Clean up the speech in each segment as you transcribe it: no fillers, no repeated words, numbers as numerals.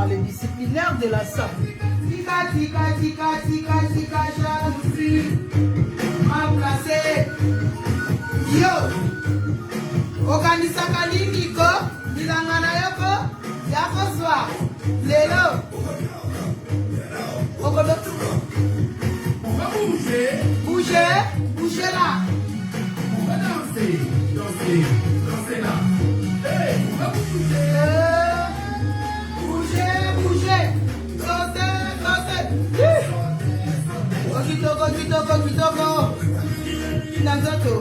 Les disciplinaires de la salle. Tika, tika, tika, tika, tika, jalousie. Mal placé. Yo. Okanisa kaliniko. Nilangana yoko. Yako soir. Lelo. Okodo. On va bouger. Bouger. Bouger là. On va danser. Danser. Danser là. Hey, on va bouger. Kitoko. Nanzoto.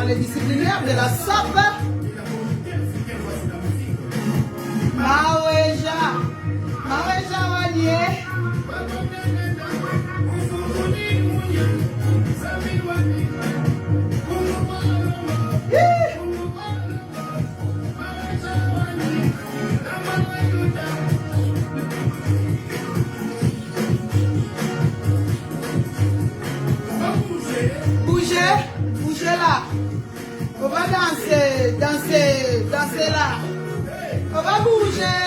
Les disciplinaires de la SAP. Maweja Wanye. Bouger là. On va danser là. On va bouger.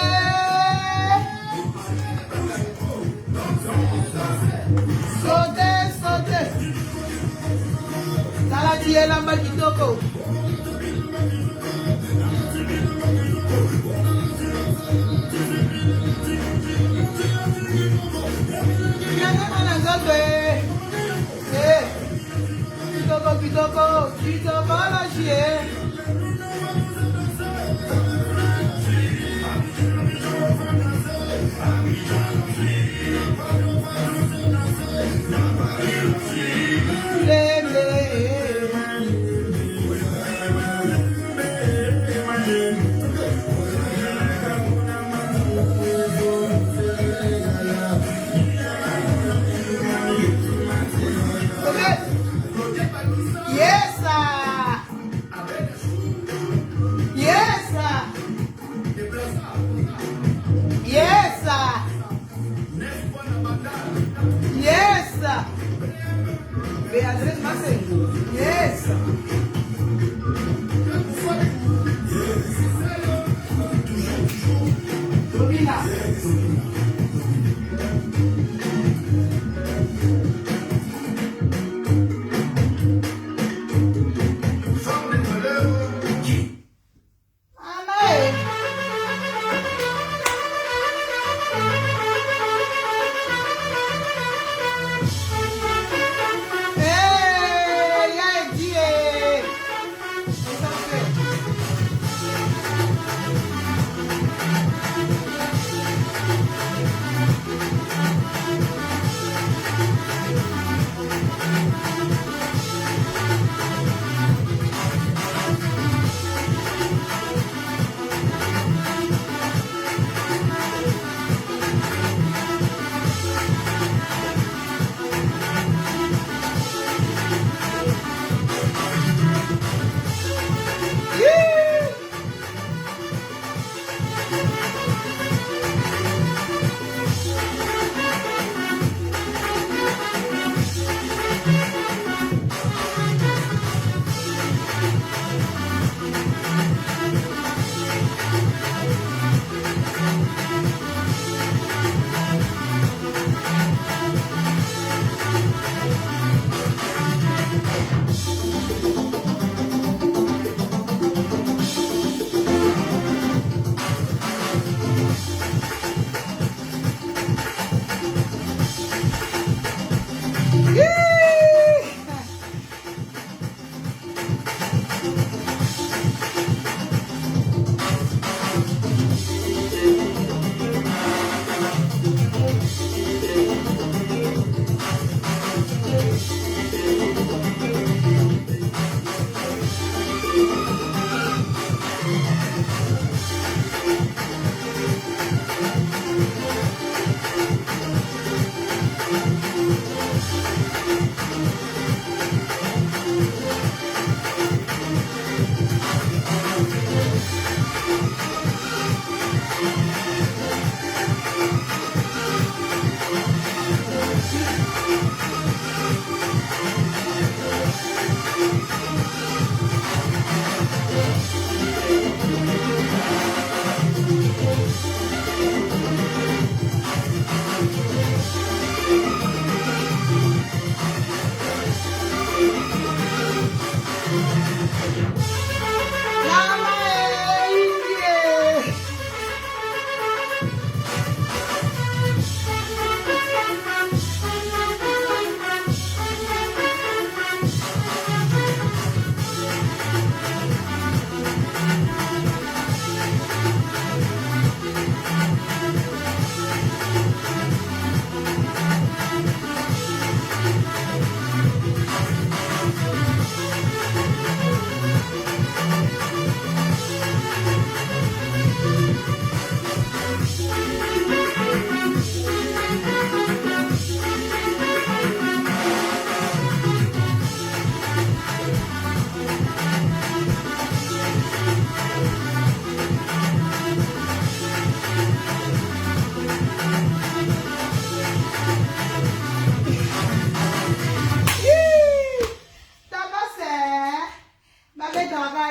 Sauter. Talati et la Kitoko. Kitoko la chier. Beatriz Masengo. Yes. Rubina.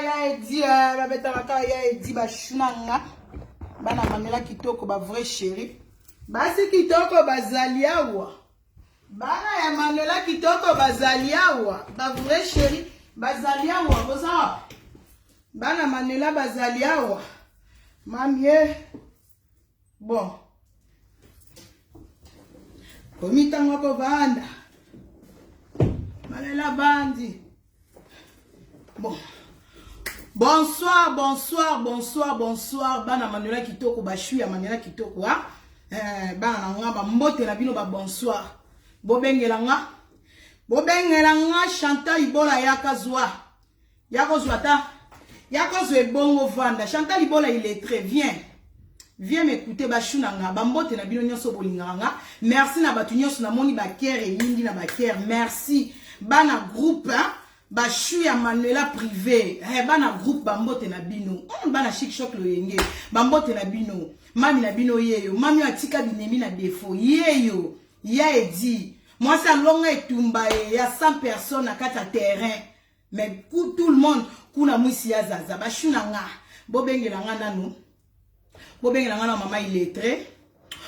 ya edi babeta baka ya edi bashunanga bana mamela kitoko ba vrai chéri basi kitoko bazali awa bana ya mamela kitoko bazali awa ba vrai chéri bazali awa boza bana manela bazali awa mamie bon komitanga ko banda malela bandi bon bonsoir bana manuela kitoko bashu ya manuela kitoko ha bana nga ba mbote na bino ba bonsoir bobengela nga Chantal Ibola yakazwa ta yakozwa ebongo vanda Chantal Ibola il est très viens m'écouter bashu na nga ba mbote na bino nyonso bolinganga merci na batu nyonso na moni ba kere yindi na ba kere merci bana groupe hein bashu ya Manuela privé bana groupe bambote na bino bana chic choc lo yenge bambote na bino mami na bino yeyo mami atika binemi na défaut yeyo ya edi moi ça longa etumba ya 100 personnes à 4 terrain mais tout le monde kuna mwisi ya zaza bashu na nga bobengela nga nanu bobengela nga na mama illettré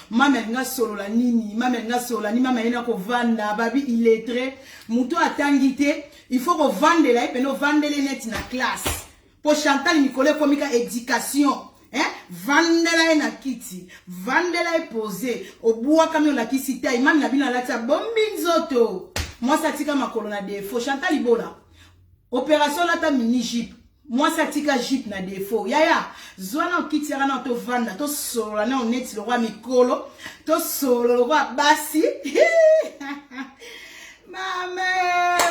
mama nga solo la nini mama nga solo la ni mama yena ko vanda babi illettré muto atangite il faut qu'on vende là et puis nous vendre les net na classe pour Chantal Nicolas komika éducation hein vendre là na kiti vendre là poser au bois camion la kisi taille même na bina la tia bombi nzoto moi ça tika makolo na défaut Chantal Ibola opération la ta mini jeep moi ça tika jeep na défaut yaya zwana kiti ya na to vanda to solo na on net le roi mikolo to solo le roi basi Mame,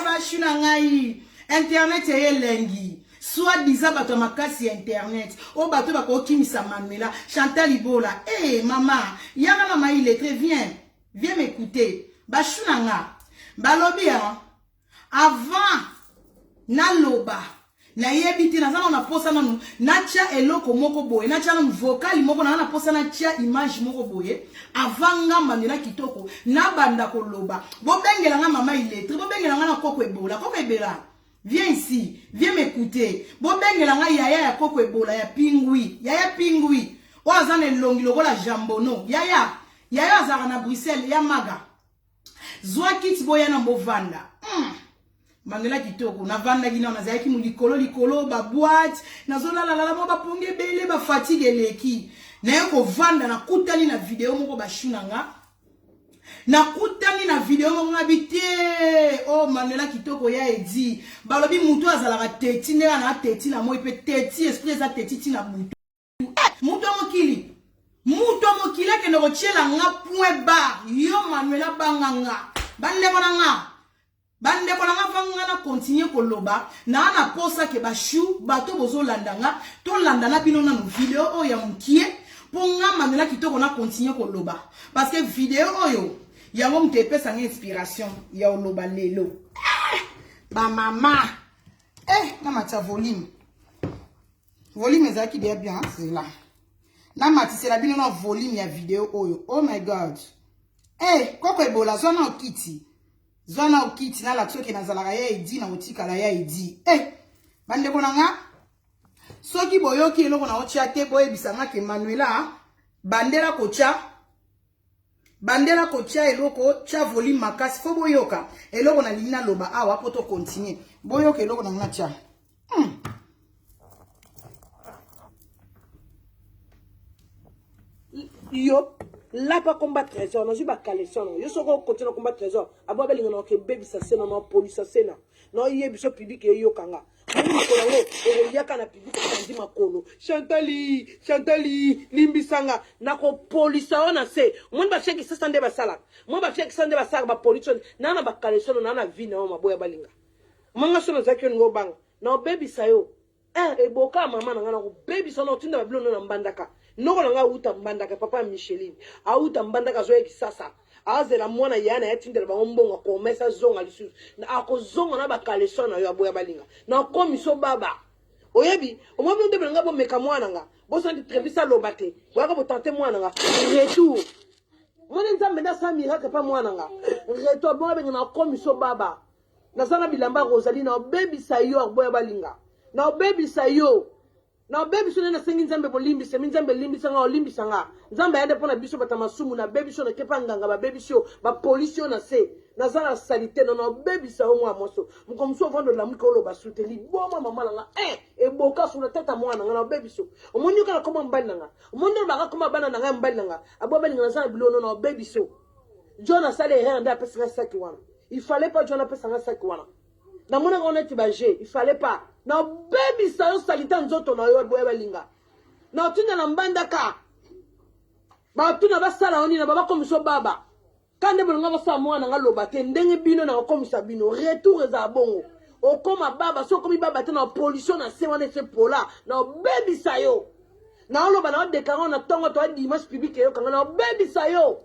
bashuna ngai. Internet est lengi. Soit disant bato makasi internet. O bato bako kimisa Manuela. Chantal Ibola. Eh, maman. Yaga mama il est très viens m'écouter. Bashuna nga. Balobi hein. Avant na loba. Na yebiti na zama na posa nanu. Na tia eloko moko boye. Na tia na vocal moko na posa na tia image moko boye. Avant nga Manuela kitoko. Na banda ko loba. Bobengela nga mama illettré. Bobengela nga na koko ebola. Koko ebela. Viens ici. Viens m'écouter. Bobengela nga yaya ya koko ebola. Ya pingui. Yaya pingui. O azane longi logo la jambono. Yaya. Yaya azara na Bruxelles. Ya maga. Zwa kiti boya na bovanda. Manuela kitoko na vanda gina na zaki mu likolo ba boîte na zola la mo ba ponge bele ba fatigue leki na yoko vanda na kutani na video moko ba shunanga na kutani na video moko ngabite oh Manuela kitoko ya edi balobi mutu azala ka teti ne na teti na mo ipe teti esprit za teti na mutu mutu mokile ke no chiela nga point ba yo Manuela banganga bande ko nga vanga na continuer ko loba na na posa ke bashu bato bozo landanga to landana bino na no video o ya mkie ponga Manuela kitoko na continuer ko loba parce que video oyo ya mo mte pesa nga inspiration ya loba lelo ba mama na macha volume ezaki bien c'est là na matisi la bino na volume ya video oyo oh my god koko ebola zona okiti Zona okiti na la tsoke na zalaka ya edi na otika la ya edi. Bande konanga soki boyoki eloko na otia te boye bisanga ke Manuela bandera kocha eloko cha volume makasi fo boyoka eloko na lina loba awa poto continuer boyoka eloko na ngacha. Yo là pas combattre trésor non je pas collection yo soko continue combattre trésor abo belinga no ke baby ça c'est non police ça c'est non yebi so public yo kanga mimi ko nango e yaka na public kandi makolo Chantali limbisanga nako police ona se mon ba cheki ça sande ba sala mon ba cheki sande ba sala ba police na ba collection na vie na maboya balinga manga sono zakyo ngo bang na baby sayo e boka mama na ngana ko baby sono tinda ba bilo na mbandaka noko nga uta mbandaka papa Micheline a uta mbandaka zo ekisasa azela mwana yana yatindela ba mbonga ko mesa zonga lisu na akozonga na ba kaleson na yo aboya balinga na komiso baba oyebi omobi ndebe nga bo meka mwana nga bo sandi trevisa lobate waka bo tenter mwana nga retour mwana nzambe na samira ka pa mwana nga retour bo be na komiso baba na sana bilamba Rosalie na baby sayo aboya balinga na obebisa yo na obebisa na sengi nzambe bolimbisa nzambe limbisa nga olimbisa nga nzambe yande pona biso batamasumu na bebiso na kepa nganga ba bebiso ba police na se na zala salite na obebisa o mwa moso mukomso vando la muko lo basuteli boma mama nga eboka suna tata mwana nga na obebiso omonyo kana koma mbali nga omonyo baka koma bana nga mbali nga abobali nga zala bilono na obebiso John a salé rien à passer ça qui wana. Il fallait pas John a passer ça qui wana. Na mona on est bagé, il fallait pas. Na baby ça yo salita nzoto na yo boya balinga. Na tuna na mbanda ka. Ba tuna ba sala oni na baba komiso baba. Kande bolonga ba sa mwana nga loba te ndenge bino na komisa bino retour za bongo. O koma baba so komi baba te na pollution na se wana se pola. Na baby ça yo. Na loba na déclarer na tongo to dimanche public yo kanga na baby ça yo.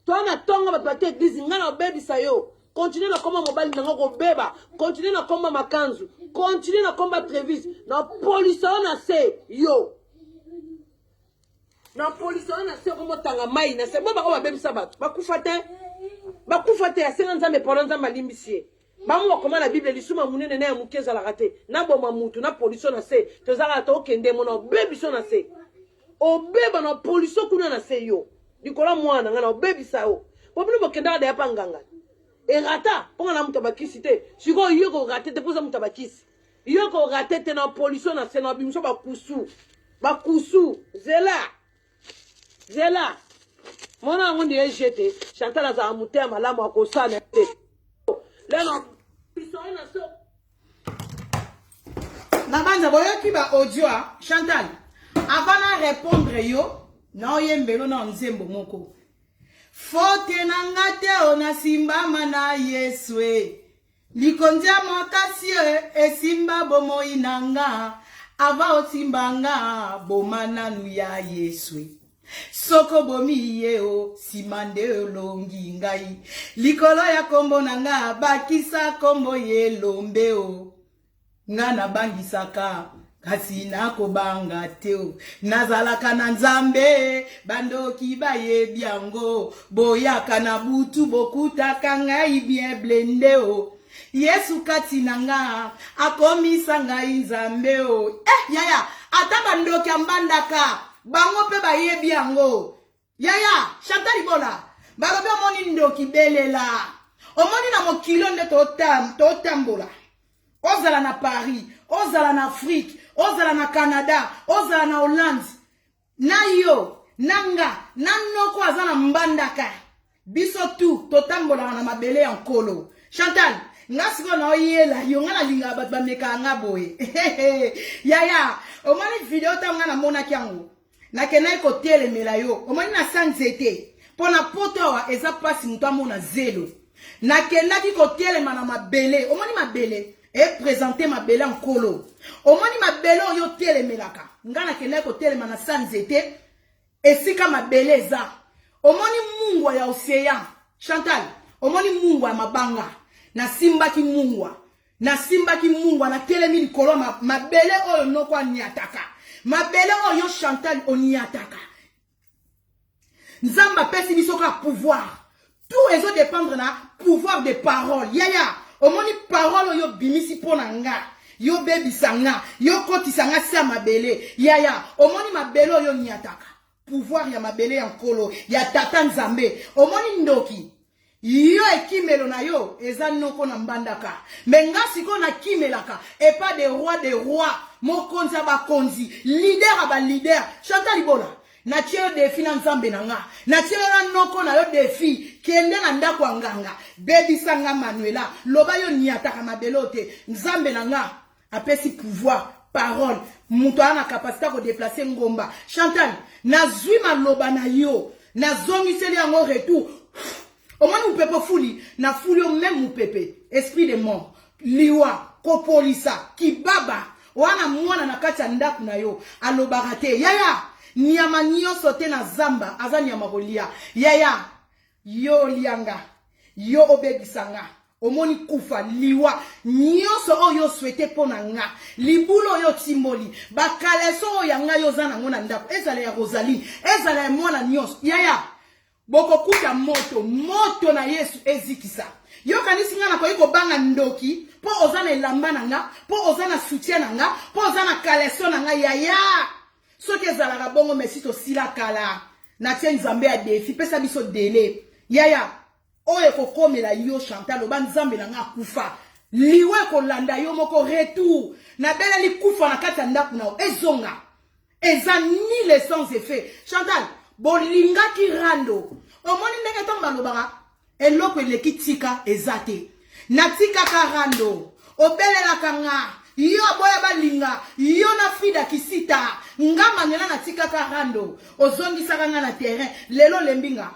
Toi na tonga ba pate église ngana obebisa yo continue na koma mobali nanga ko beba continue na koma makanzu continue na koma trevis na police na se yo na police na se ko motanga mai na se baba ko babebisa bato bakufa te asenga nzambe pona nzambe limbisie bamu okoma na bible lisuma munene na mukeza la rate na boma mutu na police na se tozaka to kende mona obebiso na se obeba na police kuna na se yo Nikola mwana ngana obebisa o. Populu bokenda da yapa nganga. E rata, ponga na mutabakisi te. Siko yoko rate te poza mutabakisi. Yoko rate te na police na sena bimso bakusu. Bakusu, zela. Mona ngondi ejete, Chantal za amute malamu akosana te. Leno police na so. Na banza boyoki ba audio Chantal. Avant de répondre yo na yembelo na nzembo moko fote na ngate ona simba mana yeswe likonja makasi esimba bomo inanga ava osimbanga bomana nu ya yeswe soko bomi yeo simande longi ngai likolo ya kombo nanga bakisa kombo yelombeo ngana bangisaka kasi nako banga teo nazalaka na nzambe bandoki bayebi yango boyaka na butu bokutaka ngai bien blendeo Yesu kati nanga akomisa ngai nzambe o yaya ata bandoki ambandaka bango pe bayebi yango yaya Chantal Ibola balobe omoni ndoki belela omoni na mokilo nde totambola ozala na Paris ozala na Afrique ozala na Canada ozala na Hollande na yo nanga nanoko azana mbandaka biso tu totambola na mabele ya nkolo Chantal ngasiko na oyela yo ngana linga bat bameka nga boye yaya omani video tanga na mona kyango na kenai ko telemela yo omani na sanzete pona poto wa eza pasi mutamo na zelo na kenaki ko telema na mabele omani mabele et présenter ma belle en colo. Omoni ma belle yo tele melaka. Ngana kele ko tele mana sanzete. Esika ma beleza. Omoni mungwa ya océan. Chantal. Omoni mungwa ya mabanga. Na simba ki mungwa. Na simba ki mungwa na tele mili kolo ma belle oyo no kwa niataka. Ma belle oyo Chantal oniataka. Nzamba pesi bisoka pouvoir. Tout ezo dépendre na pouvoir de parole. Yaya. Omoni parole yo bimisi pona nga yo baby sanga yo koti sanga sa mabele yaya omoni mabele yo nyataka pouvoir ya mabele ya nkolo ya tata nzambe omoni ndoki yo ekimelo na yo eza noko na mbandaka menga siko na kimelaka et pas des rois mokonzi ba konzi leader aba leader Chantal Ibola na tiyo defi na nzambe na nga na tiyo na noko na yo defi kende na ndako nganga baby sanga Manuela loba yo niataka mabelote nzambe na nga apesi pouvoir parole muto ana capacité ko déplacer ngomba Chantal nazwi maloba na yo na zongiseli yango retour omani upepe fuli na fuli yo même upepe esprit de mort liwa kopolisa kibaba wana mwana na kati ya ndako na yo alobaka te yaya nyama nyonso te na zamba aza nyama kolia yaya yo lianga yo obebisanga omoni kufa liwa nyonso oyo souhaité pona nga libulo yo timboli bakaleso oyo nga yo zana ngona ndako ezala ya Rosaline ezala ya mwana nyonso yaya boko kuta moto na Yesu ezikisa Yo kanisi nga na ko banga ndoki po ozana elamba nanga, po ozana soutien nanga, po ozana kaleso nanga yaya. Soki ezalaka bongo mesi to sila kala. Na tie nzambe ya défi pesa biso délai. Yaya, oye kokomela yo Chantal oba nzambe nanga kufa. Liwe kolanda yo moko retour. Na bela li kufa na kati ya ndaku na ezonga. Eza ni les sans effet. Chantal, bolinga ki rando. Omoni ndenge tomba lobaka. Eloko eleki tika ezate. Na tika ka rando. Obelela kanga. Yo boya balinga. Yo na fida kisita. Ngama ngena na tika ka rando. Ozongi sakanga na terrain. Lelo lembinga.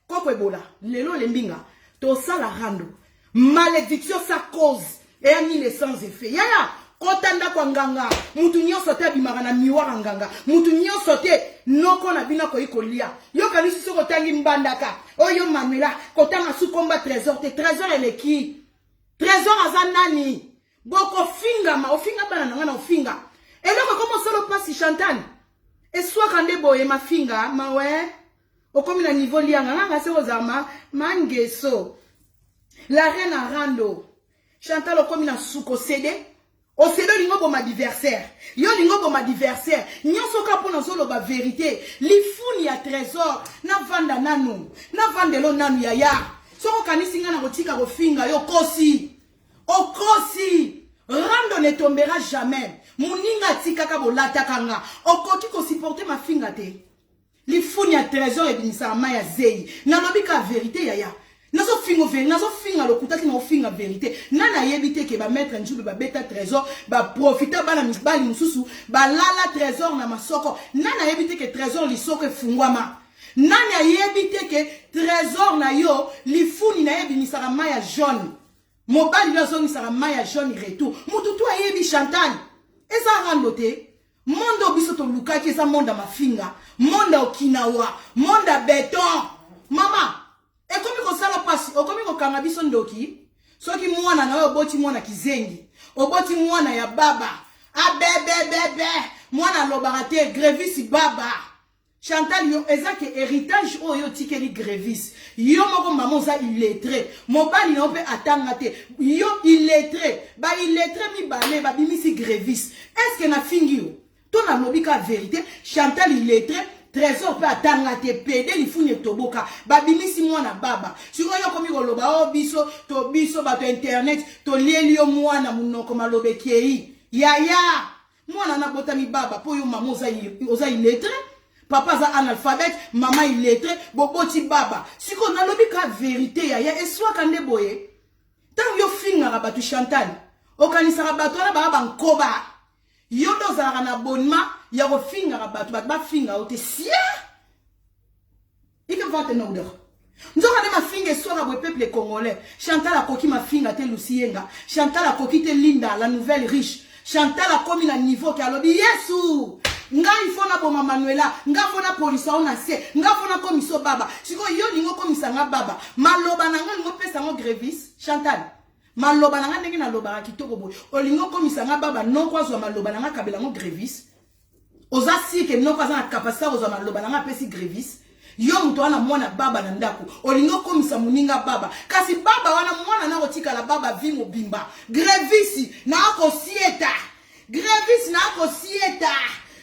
Koko ebola. Lelo lembinga. To sala rando. Malédiction sa cause. Et ni les sans effet. Yaya. Kotanda kwa nganga. Mutu nyonso te abimaka na miwara nganga. Mutu nyonso te noko na bina ko ikolia. Yo kanisi soko tangi mbandaka. Oyo Manuela. Kotanga su komba trésor. Te trésor eleki. Trésor azanani. Boko finga ma. Ofinga bana nanga na ofinga. Et donc comment ça le passe Chantal? Et soit quand des boye ma finga. Ma ouais. O comme na niveau lianga. Nga se ozama. Mangeso. La reine a rando. Chantal o comme na suko cédé. O cédé lingo bo ma adversaire. Yo lingo bo ma adversaire. Nyonso ka pona solo ba vérité. Li funi ya trésor. Na vanda nanu. Na vandelo nanu yaya. Soko kanisi nga na kotika ko finga yo kosi. O kosi. Rando ne tombera jamais. Muninga tika ka bolata kanga. O koki ko supporter ma finga te. Li funi ya trésor e binisa ma ya zei. Na lobika vérité yaya. Nazo fingo vérité, nazo finga lokuta ki na finga vérité. Nana yebite ke ba mettre njube ba beta trésor, ba profiter bana misbali mususu, ba lala trésor na masoko. Nana yebite ke trésor li soko fungwama. Nana yebite ke trésor na yo li funi na yebi misara maya jaune. Mobali la zone misara maya jaune retour. Mututu ayebi Chantal. Eza randote. Mondo biso to lukaki eza monda mafinga. Monda Okinawa, monda béton. Mama et comme ko sala pasi, o comme ko kanga biso ndoki, soki mwana na oboti mwana kizengi, oboti mwana ya baba, a bebe, mwana lobarate grévis baba. Chantal yo ezake héritage o yo tikeli grévis. Yo moko maman za illettré, mobali na ope atanga te. Yo illettré, ba illettré mi balé ba bimisi grévis. Est-ce que na fingi yo? Ton na lobika vérité, Chantal illettré. Trésor pe atanga te pede li fune toboka babimisi mwana baba siko yo komi koloba o biso to biso bato internet to lieli yo mwana munoko malobe kei yaya mwana na botami baba po yo mama oza illettré papa za analphabète mama illettré boboti baba siko na lobika vérité yaya eswa kande boye tant yo finga bato Chantal okanisa bato na baba nkoba yo dozala na abonnement ya ko finga bato ba finga ote sia ike vate no odeur nzoka de ma finga sora bo peuple congolais Chantal akoki ma finga te Lucienga Chantal akoki te Linda la nouvelle riche Chantal akomi na niveau ka lobi Yesu nga ifona bo Manuela nga fona police ona se nga fona komiso baba siko yo lingo komisa nga baba maloba na nga ngo pesa ngo grévis Chantal maloba na nga ndenge na loba kitoko boy olingo komisa nga baba non kwa zo maloba na nga kabela ngo grévis oza si ke non kwa za na capacité ozo maloba na nga pesi grévis yo mtu wana mwana baba na ndako olingo komisa muninga baba kasi baba wana mwana na otika la baba vimo bimba grévis na ako sieta grévis na ako sieta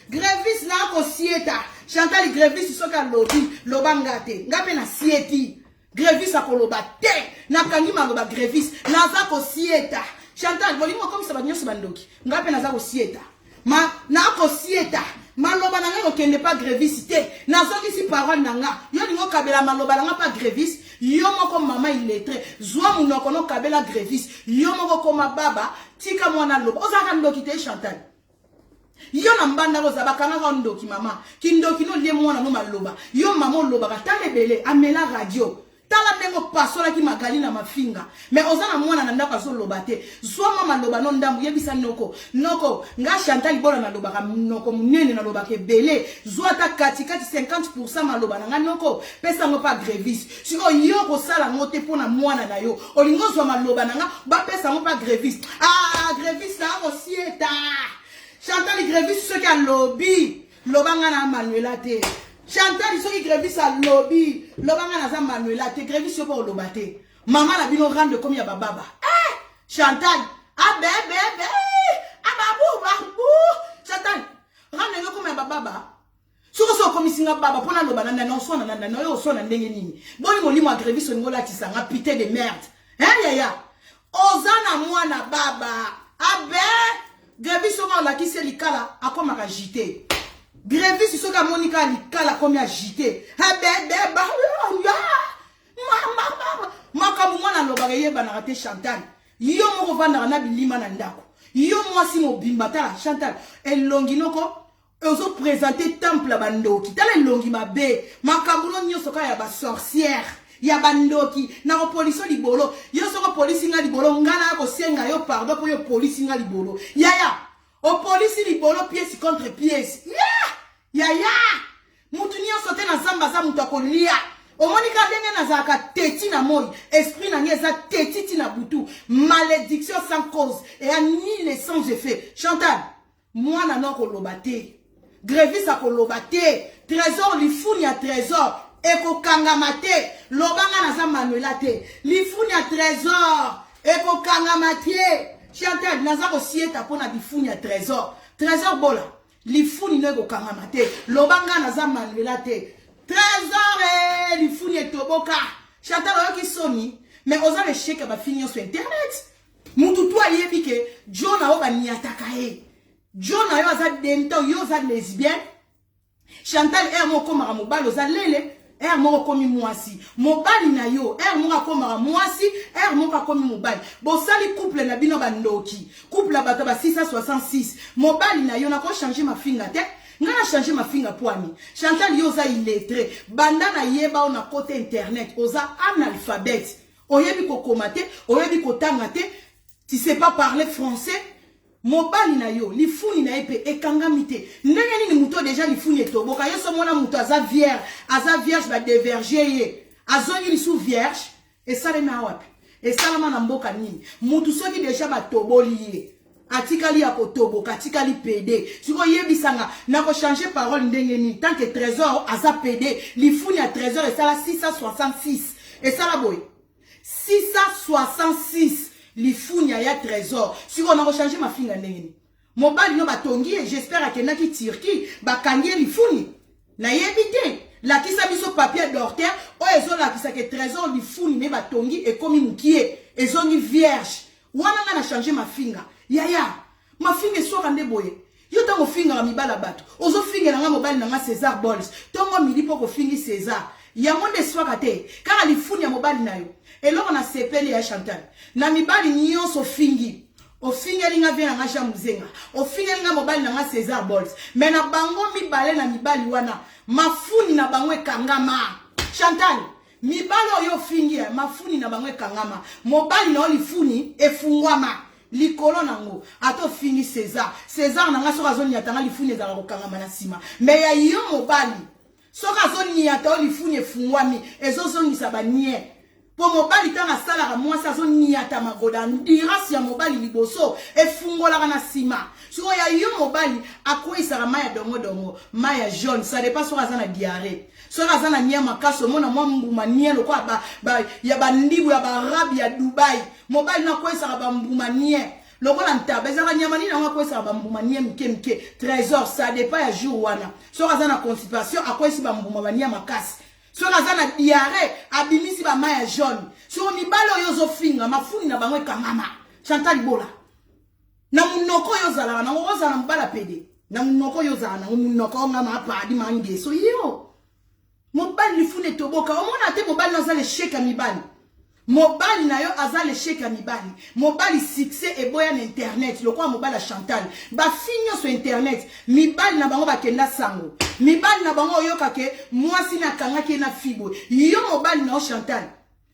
grévis na ako sieta Chantal grévis soka lobi lobangate ngape na sieti grévis akoloba te nakangi maloba grévis naza ko sieta Chantal bolingo komisa banyoso bandoki ngape naza ko sieta ma na ko sieta maloba nanga okende pas grévis te nazoki si parole nanga yo lingo kabela maloba nanga pas grévis yo moko mama illettré zwa munoko no kabela grévis yo moko koma baba tika mwana loba ozaka ndoki te Chantal yo na mbanda ko zabaka na ndoki mama kindoki no lie mwana no maloba yo mama loba ka talebele amela radio tala mengo pasola ki magali na mafinga mais ozana mwana na ndako zo lobate zwa mama loba no ndambu yebisa noko nga Chantal bola na loba ka noko munene na loba ke belé zwa ta kati 50% maloba na nga noko pesa ngo pa grévis siko yo ko sala ngote pona mwana na yo olingo zwa maloba na nga ba pesa ngo pa grévis grévis na ko sieta Chantal grévis ce ka lobby lobanga na Manuela te Chantal soki grévis a lobby lobanga na za Manuela te grévis yo pour lobate Maman la bino rendre comme ya baba. Eh, Chantal, ah bébé, ah babou, Chantal, rendre comme ya baba. Soko so komisinga baba pona lo banana na so na yo so na ndenge nini. Boni molimo agreviso ngola tisanga pité de merde. Ya. Ozana mwana baba. Abe, greviso ngola kise likala akoma ka jité. Greviso soka monika likala komia jité. Abe ba ya. Mama. Makamu mwana lo bagaye banarate Chantal. Yo moko vanda na bilima na ndako. Yo mwasi mo bimbata Chantal. Elonginoko ozo présenter temple bandoki tala longi mabe makabulo nyoso ka ya ba sorcière ya bandoki na ko police libolo yo soko police nga libolo ngana ko senga yo pardon pour yo police nga libolo ya o police libolo pièce contre pièce ya mutu nyoso te na zamba za mutu akolia o monika ndenge na zaka teti na moi esprit na ngeza teti na butu malédiction sans cause et a ni les sans effet Chantal moi na no ko lobate Grevis a kolobate, trésor li founi a trésor, eko kangamate, lobanga na za manuelate, li founi a trésor, eko kangamate, Chantal, na za ko sieta pona li founi a trésor, trésor bola, li founi no eko kangamate, lobanga na za manuelate, trésor li founi e toboka, Chantal oyo ki soni, mais oza le chèque ba finir sur internet, mututu a yebike, John a oba niataka John a yo aza denta yo aza lesbienne Chantal mo komara mobali oza lele mo komi mwasi mobali na yo mo komara mwasi mo komi mobali bosali couple na bino bandoki couple la bato ba 666 mobali na yo na ko changer ma finga te ngana changer ma finga poani Chantal yo aza illettré banda na yeba na côté internet oza analphabète oyebi ko komate oyebi ko tangate tu sais pas parler français mobali na yo li funi na epe ekangamite ndenge nini muto déjà li funi etoboka yo so mona muto aza vierge ba déverger ye azongi li sous vierge et ça le na wapi et ça la na mboka nini mutu soki déjà ba toboli ye atikali ya kotoboka atikali PD siko yebisanga na ko changer parole ndenge nini tant que trésor aza PD li funi à trésor et ça la 666 et ça la boy 666 li funya ya trésor si on a rechargé ma finga ndengeni mobali no batongi j'espère akenda ki Turquie bakangie li funi na yebite la kisa biso papier d'orter o ezo la kisa que trésor li funi ne batongi e komi mukie ezongi vierge wana nga na changer ma finga ya ma finga so rande boye yo tango finga la mibala bato ozo finga nga mobali nga César Bols tongo mili poko fingi César ya monde swaka te kaka li funi ya mobali na yo eloko na sepeli ya Chantal na mibali nyonso fingi ofinga linga vena nga Jean Muzenga ofinga linga mobali na nga César Bols mais na bango mibale na mibali wana mafuni na bango ekangama Chantal mibali oyo fingi ya mafuni na bango ekangama mobali na oli funi efungwama likolo nango ato fingi César na nga soka zoni yatanga lifuni ezala kokangama na sima mais ya yo mobali soka zoni yata oli funi efungwami ezozongisa banie po mobali tanga sala mwasi azoni yata magoda ndirasi ya mobali liboso efungola na sima siko ya yo mobali akoisa maya dongo maya jaune ça dépend soka zana diarrhée soka zana nyama kaso mona mwa mbuma nielo kwa ba ya bandibu ya barabi ya Dubai mobali na koisa ba mbuma nie lokola ntabeza nyama ni na koisa ba mbuma nie mke trésor ça dépend ya jour wana soka zana constipation akoisa ba mbuma bania makasi soka zana diarrhée abimisi ba maya jaune so mibalo yozo finga mafuni na bango kangama Chantal Bola na munoko yozala na ngozala mbala pede na munoko yozala na munoko ngama apadi mange so yo mobali lifune toboka omona te mobali nazale sheka mibali mobali na yo azale sheka mibali mobali succès et boya na internet lokwa mobali Chantal ba finyo sur internet mibali na bango bakenda sango mibali na bango yoka ke mwasi na kangaki na fibo yo mobali na Chantal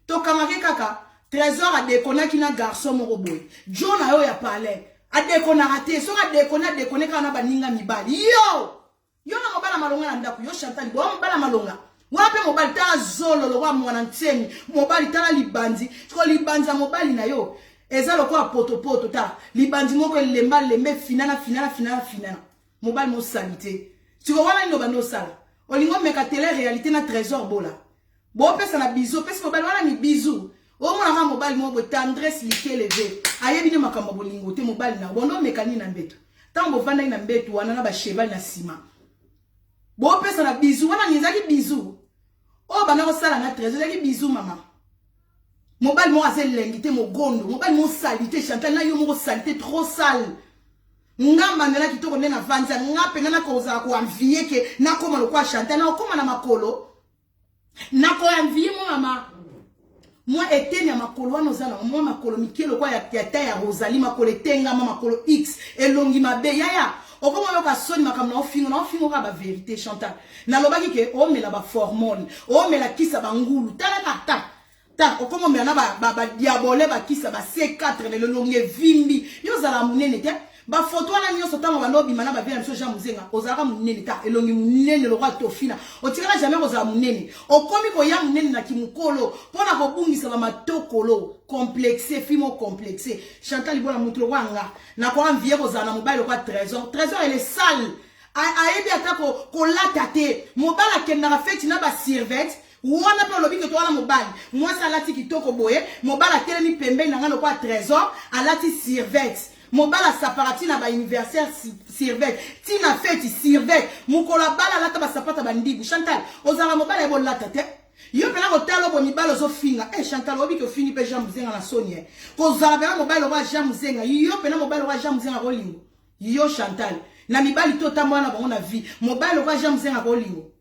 to kangaki kaka trésor a déconné na garçon moko boy John ayo ya parler a déconné raté so a déconné kana baninga mibali yo na mobala malonga na ndako yo Chantal bo mobala malonga wape mobali tala zolo lo wa mwana nteni mobali tala libanzi ko libanza mobali na yo eza lokwa poto ta libanzi moko lembe finana mobali mo salite tu wana ndo bando sala olingo meka tele réalité na trésor bola bo pesa na bizu pesa mobali wana ni bizu O mona mobali mo bo tendresse likeleve. Ayebi ne makambo bolingo te mobali na bondo mekani na mbeto. Tango vanda na mbeto wana na ba cheval na sima. Bo pesa na bisou wana nizaki bisou. O bana ko sala na trésor zaki bisou mama. Mobali mo azel lengite mo gondo, mobali mo salite Chantal na yo mo salite trop sale. Ngamba nela kitoko nena vanza ngape nana ko za ko envier ke na koma lo kwa Chantal na koma na makolo. Na ko envier mo mama. Moi eteni ya makolo wana ozana moi makolo mikelo kwa ya tata ya Rosalie makolo tenga mama makolo X elongi mabe yaya okoma yoka soni makamna ofingo ka ba vérité Chantal na lobaki ke o mela ba formol o mela kisa bangulu tala ta okoma mela na ba diabole ba kisa ba C4 le longe vimbi yo zala munene te ba photo wana nyoso tango ba lobi mana ba via mso Jean Muzenga ozaka munene ta elongi munene lo kwa tofina otikala jamais kozala munene okomi ko ya munene na kimukolo pona ko bungisa ba matokolo complexé fimo complexé Chantal Libola mutu lo wanga na ko envier kozala mobile kwa trésor elle est sale ayebi atako ko latate mobile akenda feti na ba servette wana pe lobi ke to wana mobile moi ça lati kitoko boye mobile telemi pembe na ngalo kwa trésor alati servette Mobala saparati na ba anniversaire sirvette. Tina fête sirvette. Mukola bala lata ba sapata bandibu. Chantal, ozala mobala ebo lata te. Yo pena ko talo bo mibalo zo finga. Chantal obi ke fini pe Jean Muzenga na Sonia. Ko zala pena mobile wa Jean Muzenga. Yo pena mobile wa Jean Muzenga ko lingo. Yo Chantal. Na mibali to tamwa na bango na vie. Mobile wa Jean Muzenga ko lingo.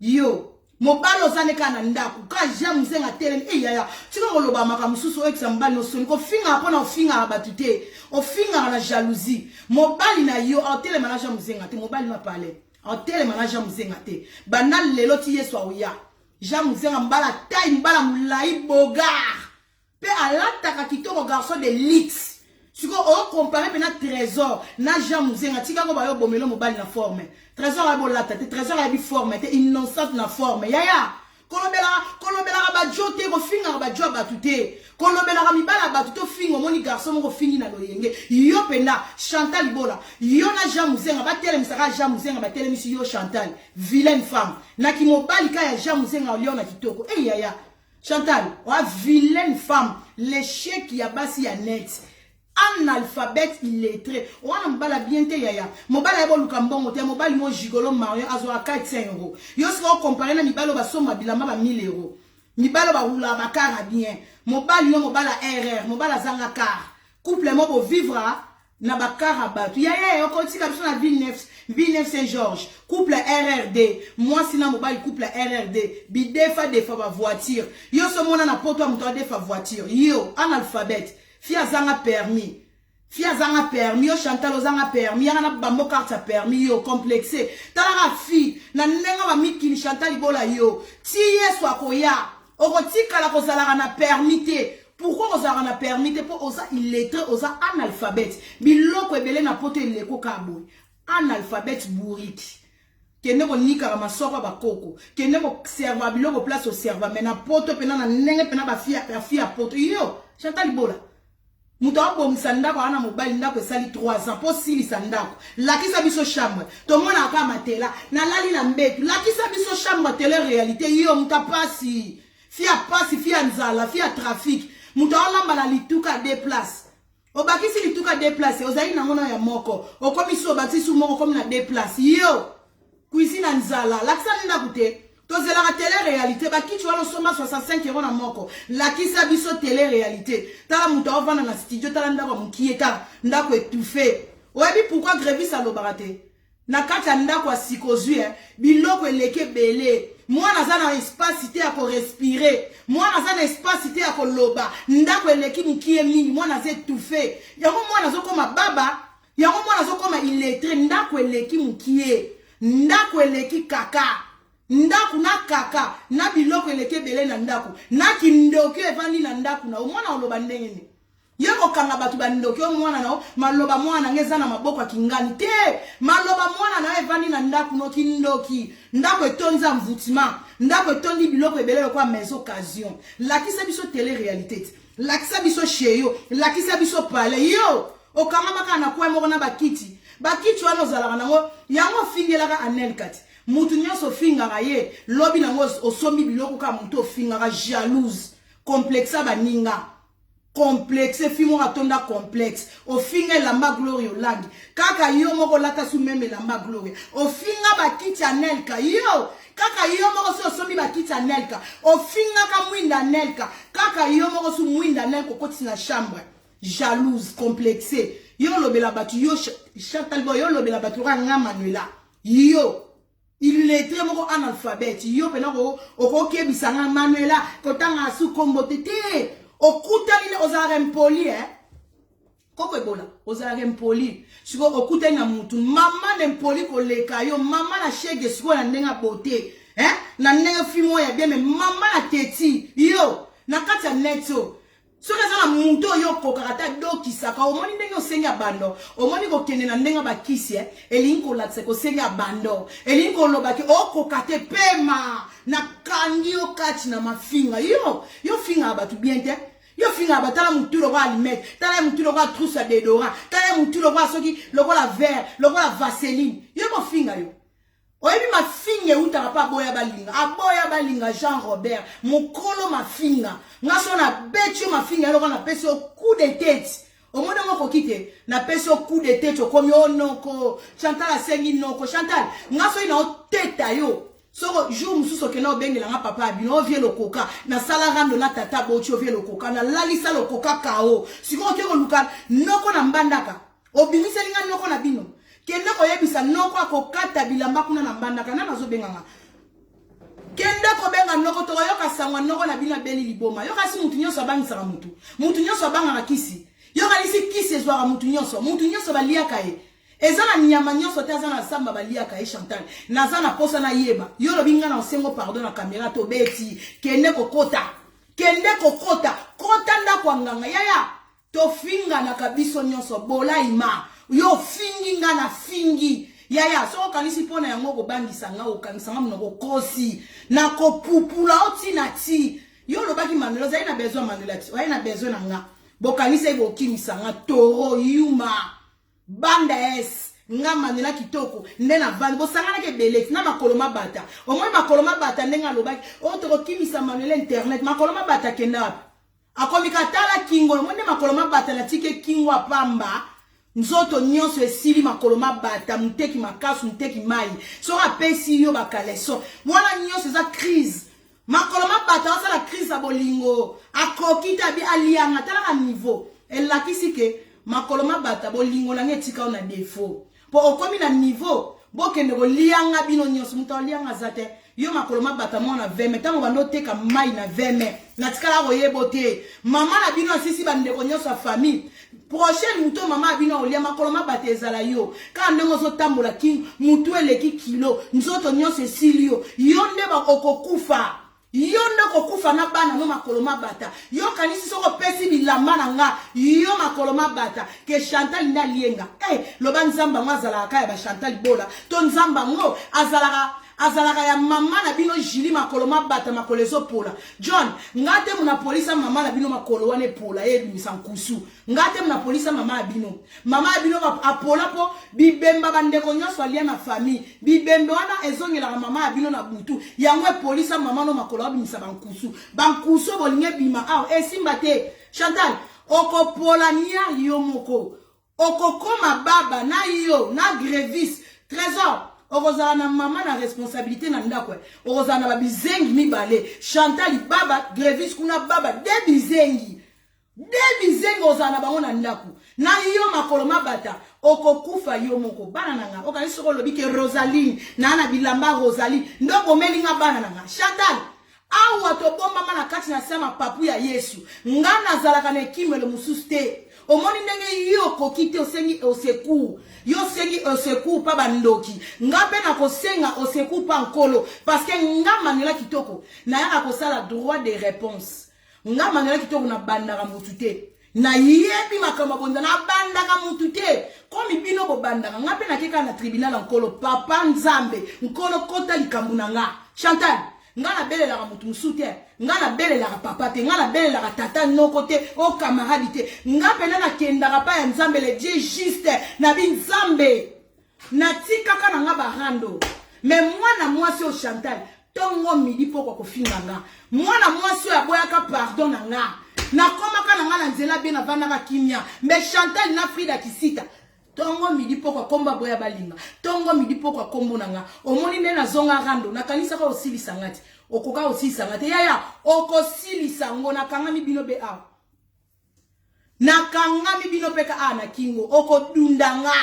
Yo mobalo zaneka na ndaku ka Jean Muzenga telemi yaya tika ngoloba makamususu exambali no soni ko finga apona ofinga abatute ofinga na jalousie mobali na yo atele mana Jean Muzenga te mobali na parler atele mana Jean Muzenga te banal lelo ti yeso oya Jean Muzenga mbala taille mbala mulai bogar pe alata kitoko garçon de luxe siko o comparer pena trésor na Jean Muzenga tika ko ba yo bomelo mobali na forme trésor a bolata te trésor a bi forme te innocent na forme yaya kolobela ba jote ko finga ba joba tuté kolobela mi bala ba tuto fingo moni garçon mo fingi na loyenge yo pena Chantal Libola yo na Jean Muzenga ba tele misaka Jean Muzenga ba tele misi yo Chantal vilaine femme na ki mobali ka ya Jean Muzenga lion na kitoko yaya Chantal wa vilaine femme l'échec ya basi ya net analphabète illettré wana mbala bien te yaya mobala yebo lukambongo te mobali mo gigolo marion azo a 400 €. Yo siko comparer na mibalo ba soma bilamba ba 1000 €. Mibalo ba hula ba kara bien mobali yo mobala RR mobala zanga car couple mo bo vivra na ba kara batu yaya yo ko tika biso na Villeneuve Saint-Georges couple RRD moi sina mobile couple RRD bi defa ba voiture yo so mona na poto muto defa voiture yo analphabète Fia zanga permis. Fia zanga permis. Yo Chantal zanga permis. Yana bambo carte permis yo complexé. Tala fi na nenga ba mikili Chantal Libola yo. Ti yeso akoya. Orotika la kozala na permis. Pourquoi ozala na permis pour oza illettré oza analphabète. Biloko ebele na poto ileko kaboy. Analphabète bourrique. Kende ko nika ma soko ba koko. Kende ko serva biloko place au serva mais na poto pena na nenge pena ba fia poto yo. Chantal Libola. Muta bo msandako ana mobile ndako esali 3 ans po sili sandako lakisa biso chambre to mona ka matela na lali na mbetu lakisa biso chambre tele réalité yo muta pasi fia nzala fia trafic muta olamba na lituka de place obakisi lituka de place ozali na ngona ya moko okomiso obakisi moko komi na de place yo cuisine nzala lakisa ndako te tozela la télé réalité ba kitu walo soma 65 € na moko la kisa biso télé réalité tala muto ovana na studio tala ndako mukieta ndako étouffé oyebi pourquoi Grévis alobarate na kata ndako asikozui biloko eleke belé moi naza na espace te ya ko respirer moi naza na espace te ya ko loba ndako eleki mukie mingi moi naza étouffé yango moi nazo koma baba yango moi nazo koma illettré ndako eleki mukie ndako eleki kaka ndaku na kaka na biloko eleke bele na ndaku na kindoki evandi na ndaku na omwana oloba ndenge ni yeko kanga batu bandoki omwana na maloba mwana ngeza na maboko akingani te maloba mwana na evandi na ndaku no kindoki ndako etonza mvutima ndako etondi biloko ebele kwa maison occasion lakisa biso télé réalité lakisa biso cheyo lakisa biso pale yo okanga maka na kwa moko na bakiti wana ozalaka nango yango fingelaka anel kati mutu nyoso finga ye lobi nango osombi biloko ka mutu finga jalouse complexe baninga complexe fimo atonda complexe ofinga lamba glory olangi kaka yo moko lata su meme lamba glory ofinga bakiti anelka yo kaka yo moko so sombi bakiti anelka ofinga ka mwinda anelka kaka yo moko su mwinda anelka koti na chambre jalouse complexe yo lobela batu yo Chantal Boy yo lobela batu nga Manuela yo il est très moko analphabète yo pena ko okokebisa nga Manuela kotanga su kombo tete okutani ne ozarem poli koko ebola ozarem poli siko okutani na mutu mama ne poli ko leka yo mama na shege siko na ndenga bote na ndenga fimo ya bien mais mama na teti yo na kati ya neto soki eza na mutu oyo kokaka doki saka omoni ndenge osengi abando omoni kokende na ndenge bakisi elingi kolakisa kosengi abando elingi kolobaki okoka te pema na kangi yo kati na mafinga yo finga abatu bien te yo finga abatala mutu loko alimete tala mutu loko trousse à déodorant tala mutu loko soki loko la verre loko la vaseline yo ko finga yo oyebi mafinga utaka pa aboya balinga Jean Robert mokolo mafinga ngaso na betio mafinga loko na pesi au coup de tête au monde ngoko kite na pesi au coup de tête okomi onoko Chantal asengi noko Chantal ngaso ina oteta yo soko jour mususu ke na obengela nga papa abino ovie lokoka na sala rando na tata bochi ovie lokoka na lalisa lokoka kao siko ke ko luka noko na mbandaka obimiseli nga noko na bino kende ko yebisa noko akokata bilamba kuna na mbandaka na nazobenga nga kende ko benga noko to yoka sangwa noko na bina beli liboma yoka si mutu nyonso abangisa mutu nyonso abanga kisi yoka lisi kisi ezwaka mutu nyonso baliaka ye ezana nyama nyonso te azana samba baliaka e Chantal nazana posa na yeba yo lobinga na osengo pardon na caméra to beti kende kokota kota ndako nganga yaya to finga na kabiso nyonso bola ima yo fingi nga na fingi yaya so kanisi pona yango ko bangisa nga okanisa nga mnoko kosi na ko pupula oti na ti yo lobaki Manuela za ina besoin Manuela ti wa ina besoin na nga bokanisa ibo kimisa nga toro yuma banda nga Manuela kitoko nde na vandi bosangana ke beleki na makoloma bata omoi makoloma bata ndenga lobaki otoko kimisa Manuela internet makoloma bata kenda akomika tala kingo mwende makoloma bata na tike kingo apamba nzoto nyonso esili makoloma bata muteki makasu muteki mai so apesi yo bakaleso wana nyonso eza crise makoloma bata asa la crise abolingo akokita bi alianga tala ka niveau elakisi ke makoloma bata bolingo na ngetika na défaut po okomi na niveau bokende bolianga bino nyonso muta olianga zate yo makoloma bata mona 20 tango bando teka mai na 20 na tikala boyebote mama na bino sisi bande ko nyonso a famille prochaine muto mama bino olia makoloma bata ezala yo ka ndenge zo tambola ki mutu eleki kilo nzoto nyonso esilio yo nde ba okokufa yo ndako kufa na bana no makoloma bata yo kanisi soko pesi bilamba na nga yo makoloma bata ke Chantal nda lienga loba nzamba mwazala kaya ba Chantal bola to nzamba ngo azalaka ya mama na bino Julie makoloma bata makolezo pola John ngate muna polisa mama na bino makolo wane pola ebimisa nkusu ngate muna polisa mama abino apola po bibemba bandeko nyonso alia na famille bibembe wana ezongela mama abino na butu yangwe polisa mama no makolo abimisa bankusu bolinge bima esimba te Chantal okopola nia yo moko okokoma baba na yo na grevis trésor okozala na mama na responsabilité na ndako okozala na babizengi mibale Chantal baba grevis kuna baba debizengi ozala na bango na ndako na yo makoloma bata okokufa yo moko bana nanga okanisi soko lobi ke Rosaline na bilamba Rosaline ndoko melinga bana nanga Chantal awa to bomba mana kati na sama papu ya Yesu ngana zalaka na kimelo mususu te omoni ndenge yo kokite osengi oseku yo sengi oseku pa bandoki ngape na kosenga oseku pa nkolo parce que nga Manuela kitoko na yaka kosala droit de réponse nga Manuela kitoko na bandaka mutu te na yebi makamba bonza na bandaka mutu te komi bino bo bandaka ngape na keka na tribunal nkolo papa nzambe nkolo kota likambu na nga Chantal ngana bele la mutu musute ngana bele la papa te ngana bele la tata no côté au camarade te ngapena na kenda pa ya nzambe le Dieu juste na binzambe na tika kana nga barando mais moi na moi si au Chantal tongo midi poko kofinga nga mwana mwasi oyo aboyaka pardon na nga nakomaka na nga na nzela bien avandaka kimia mais Chantal na Frida Kisita tongo midi poko akomba boya balinga tongo midi poko akombo na nga omoni nde nazonga rando nakanisaka osilisa nga te okoka osilisa nga te yaya okosilisa ngo nakangami bino be awa nakangami bino peka a na kingo okodunda nga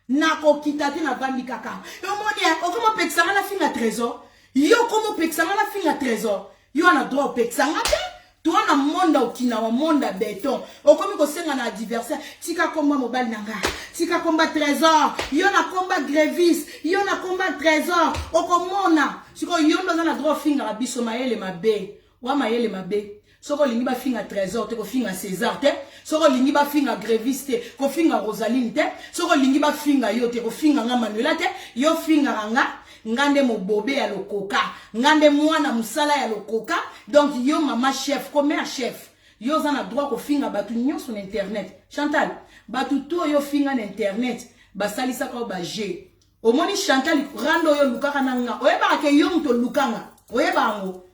nakokita te na vandi kaka omoni okoma pekisa nga na finga trésor yo komo pekisa nga na finga trésor yo ana droit pekisa nga te toi na monda okina wa monda béton okomi kosenga na adversaire tika komba mobali nanga tika komba trésor yo na komba grévis yo na komba trésor okomona siko yo ndo na droit finga la biso mayele mabe wa mayele mabe soko lingi ba finga trésor te ko finga César te soko lingi ba finga grévis te ko finga Rosaline te soko lingi ba finga yo te ko finga nga Manuela te yo finga nga ngande mobobe ya lokoka ngande mwana musala ya lokoka donc yo mama chef comme mère chef yo za na droit ko finga batu nyonso na internet Chantal batu to yo finga na internet basalisa ka ba G omoni Chantal rando yo lukaka na nga oyeba ke yo mto lukanga oyeba ngo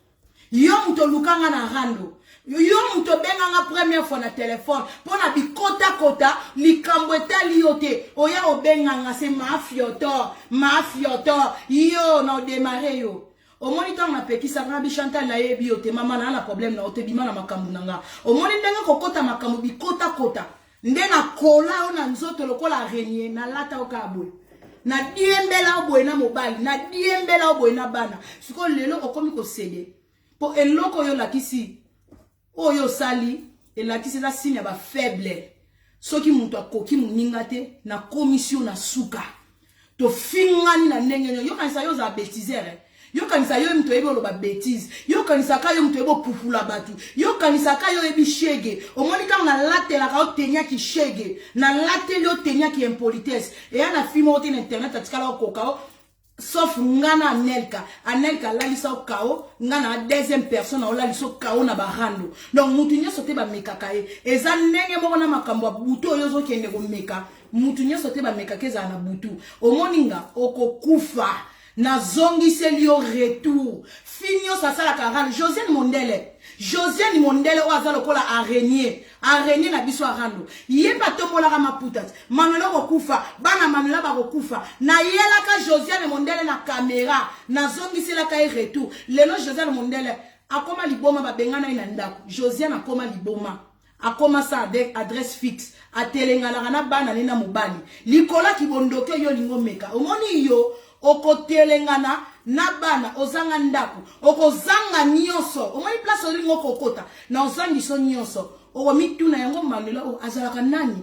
yo mto lukanga na rando yo mto benga nga première fois na téléphone pona bikota kota likambo etali yote oya obenga nga se mafioto yo na démarrer yo omoni tang na pekisa nga bi Chantal na yebi yote mama na problème na otebima na makambu na nga omoni ndenga kokota makambu bikota kota ndenga kola ona nzoto lokola araignée na lata okabwe na diembela oboye na mobali na diembela oboye na bana siko lelo okomi ko céder po eloko yo lakisi oyo sali elakisi la signe ba faible soki mutu akoki muninga te na commission na suka to fingani na ndenge yo kanisa yo za bêtisere yo kanisa yo mtu ebo lo ba bêtise yo kanisa ka yo mtu ebo pufula batu yo kanisa ka yo ebi shege omoni ka na latela ka otenya ki shege na lateli otenya ki impolitesse et ana fimo te na internet atikala okokao sauf ngana Anelka lalisa o kao ngana deuxième personne o lalisa o kao na barando donc mutu nyoso te ba mekaka ye eza ndenge moko na makambo butu oyo zo kende ko meka mutu nyoso te ba mekaka eza na butu omoninga okokufa na zongiseli yo retour finio sasala karane Josiane Mondele o azalo kola araignée na biso arando yeba tombola ka maputa Manuela kokufa bana Manuela ba kokufa na yela ka Josiane Mondele na caméra na zongisela ka retour lelo Josiane Mondele akoma liboma ba bengana ina ndako Josiane akoma liboma akoma sa adresse fixe atelengana na bana nina mobali likola kibondoke yo lingo meka omoni yo okotelengana na bana ozanga ndako okozanga nyonso omoni place olingo kokota na ozangi so nyonso okomituna yango Manuela o azalaka nani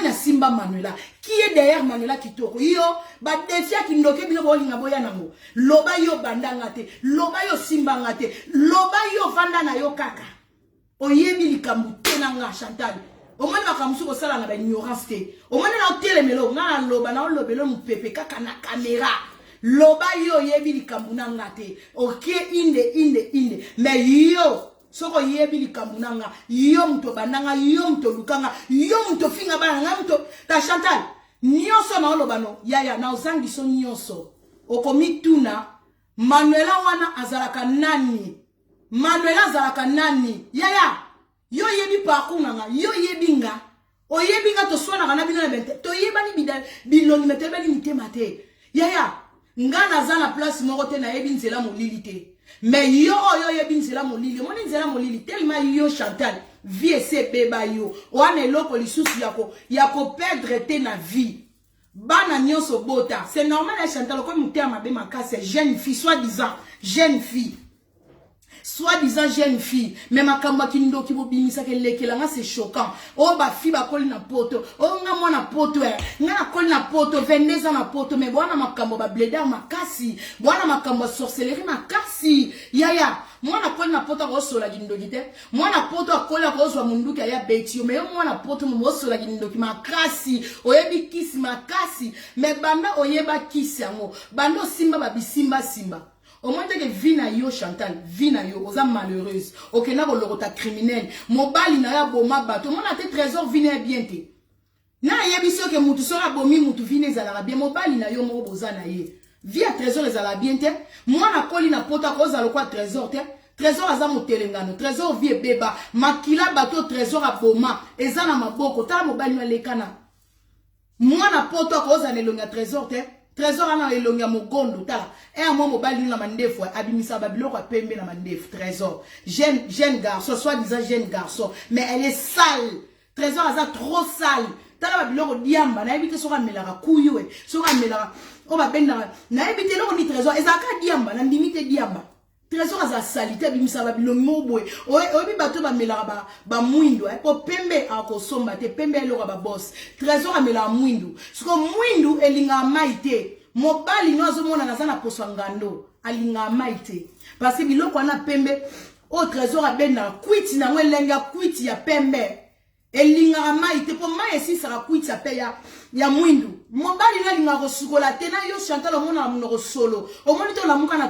asimba Manuela qui est derrière Manuela kitoko yo ba defia kindoke bino bolinga boya nango loba yo bandanga te loba yo simbanga te loba yo vanda na yo kaka oyebi likambu tenanga Chantal omoni bakamusu ko sala na ba ignorance te omoni na otelemelo nga loba na olobelo mupepe kaka na caméra loba yo yebi likambu nanga te oke inde mais yo soko yebi likambu nanga yo mto bananga yo mto lukanga yo mto finga bana nga mto ta Chantal nyonso na olobano yaya na ozangi so nyonso okomituna Manuela wana azalaka nani yaya yo yebi parcours nanga yo yebinga oyebinga to swana kana bino na bente to yebani bilongi metebeli mitema te yaya ngana za na place moko te na yebi nzela molili te mais yo yebi nzela molili moni nzela molili tellement yo Chantal vie se beba yo wana eloko lisusu yako perdre te na vie bana nyonso bota c'est normal à Chantal comme muté mabe makase jeune fille soi-disant jeune fille mais makamba kindo ki bobimisa ke lekelanga c'est choquant oh ba fi ba koli na poto oh nga mwana poto nga koli na poto 22 ans na poto mais bwana makambo ba blédard makasi bwana makambo sorcellerie makasi yaya mwana koli na poto ko sola kindo kite mwana poto akola ko zwa munduki ya betio mais mwana poto mo sola kindo ki makasi oyebi kisi makasi mais banda oyeba kisi yango bando simba ba bisimba simba. Au moins que vie na yo Chantal, vie na yo, oza malheureuse. Ok na bolorota criminel, mobali na ya boma bato, mon ate trésor vine bien te. Na yebiso ke mutu sora bomi mutu vine za la bien mobali na yo mo boza na ye. via trésor les ala bien te moi na koli na pota ko za lokwa trésor te trésor aza motelengano trésor vie beba makila bato trésor aboma eza na maboko tala mobali alekana moi na pota ko za nelonga trésor te trésor ana elonga mogondo tala e moi mobali na mandefu abimisa babiloko pembe na mandefu trésor jeune garçon soit disant jeune garçon mais elle est sale trésor aza trop sale tala babiloko diamba na ebite soka melaka kuyu e soka melaka o ba benda na ebite loko ni trésor ezaka diamba na limite diamba trésor aza salite bimisa babiloko mobwe obi bato ba melaka ba mwindo po pembe akosomba te pembe eloko ba boss trésor amela mwindu siko mwindu elinga maite mobali no azomona nazana poswa ngando alinga maite parce que biloko na pembe o trésor abenda kwiti na welenga kwiti ya pembe elinga maite po mai esi sara kwiti ya pe ya mwindu mobali na linga kosukola te na yo Chantal omona munoko solo omoni to lamuka na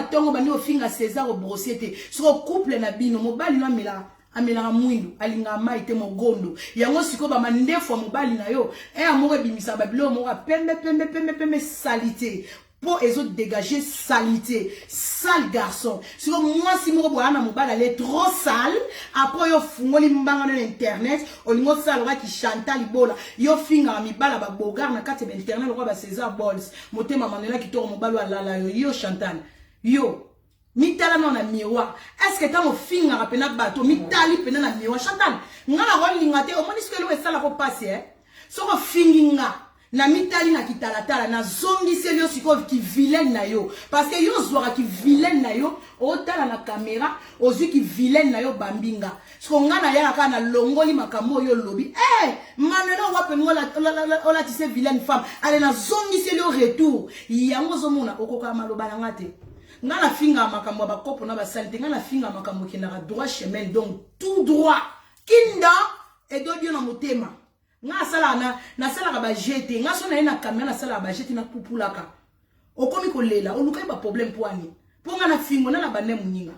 tongo bandi ofinga César obrosiete siko couple na bino mobali na amela mwindu alinga maite mogondo yango siko ba mandefu mobali na yo amore bimisa babilo moko pembe salité pour les autres dégager salité sale garçon sur moi si mon boana mobile elle est trop sale après yo fungoli mbanga na internet olingo sale qui Chantal Ibola yo finga mi bala ba bogar na kati internet roi ba César Balls motema manela ki toro mobile ala yo Chantal yo mitala na miroir est-ce que tant finga rapena bato mitali pena na miroir Chantal ngala rolinga te o moni ce que le sala ko passer so ko finginga na mitali na kitalatala na zongi selio siko ki vilaine na yo parce que yo zwara ki vilaine na yo o tala na caméra ozu ki vilaine na yo bambinga siko ngana ya ka na longoli makambo yo lobi maneno wape ngola ti se vilaine femme ale na zongi selio retour yango zomona okoka maloba na ngate ngana finga makambo ba kopo na ba salite ngana finga makambo ki na droit chemin donc tout droit kinda et do dio na motema nga sala na sala ka ba jeter nga sona na kamera na sala ba jeter na pupulaka okomi ko lela oluka ba problème poani po nga na fingo na ba ne muninga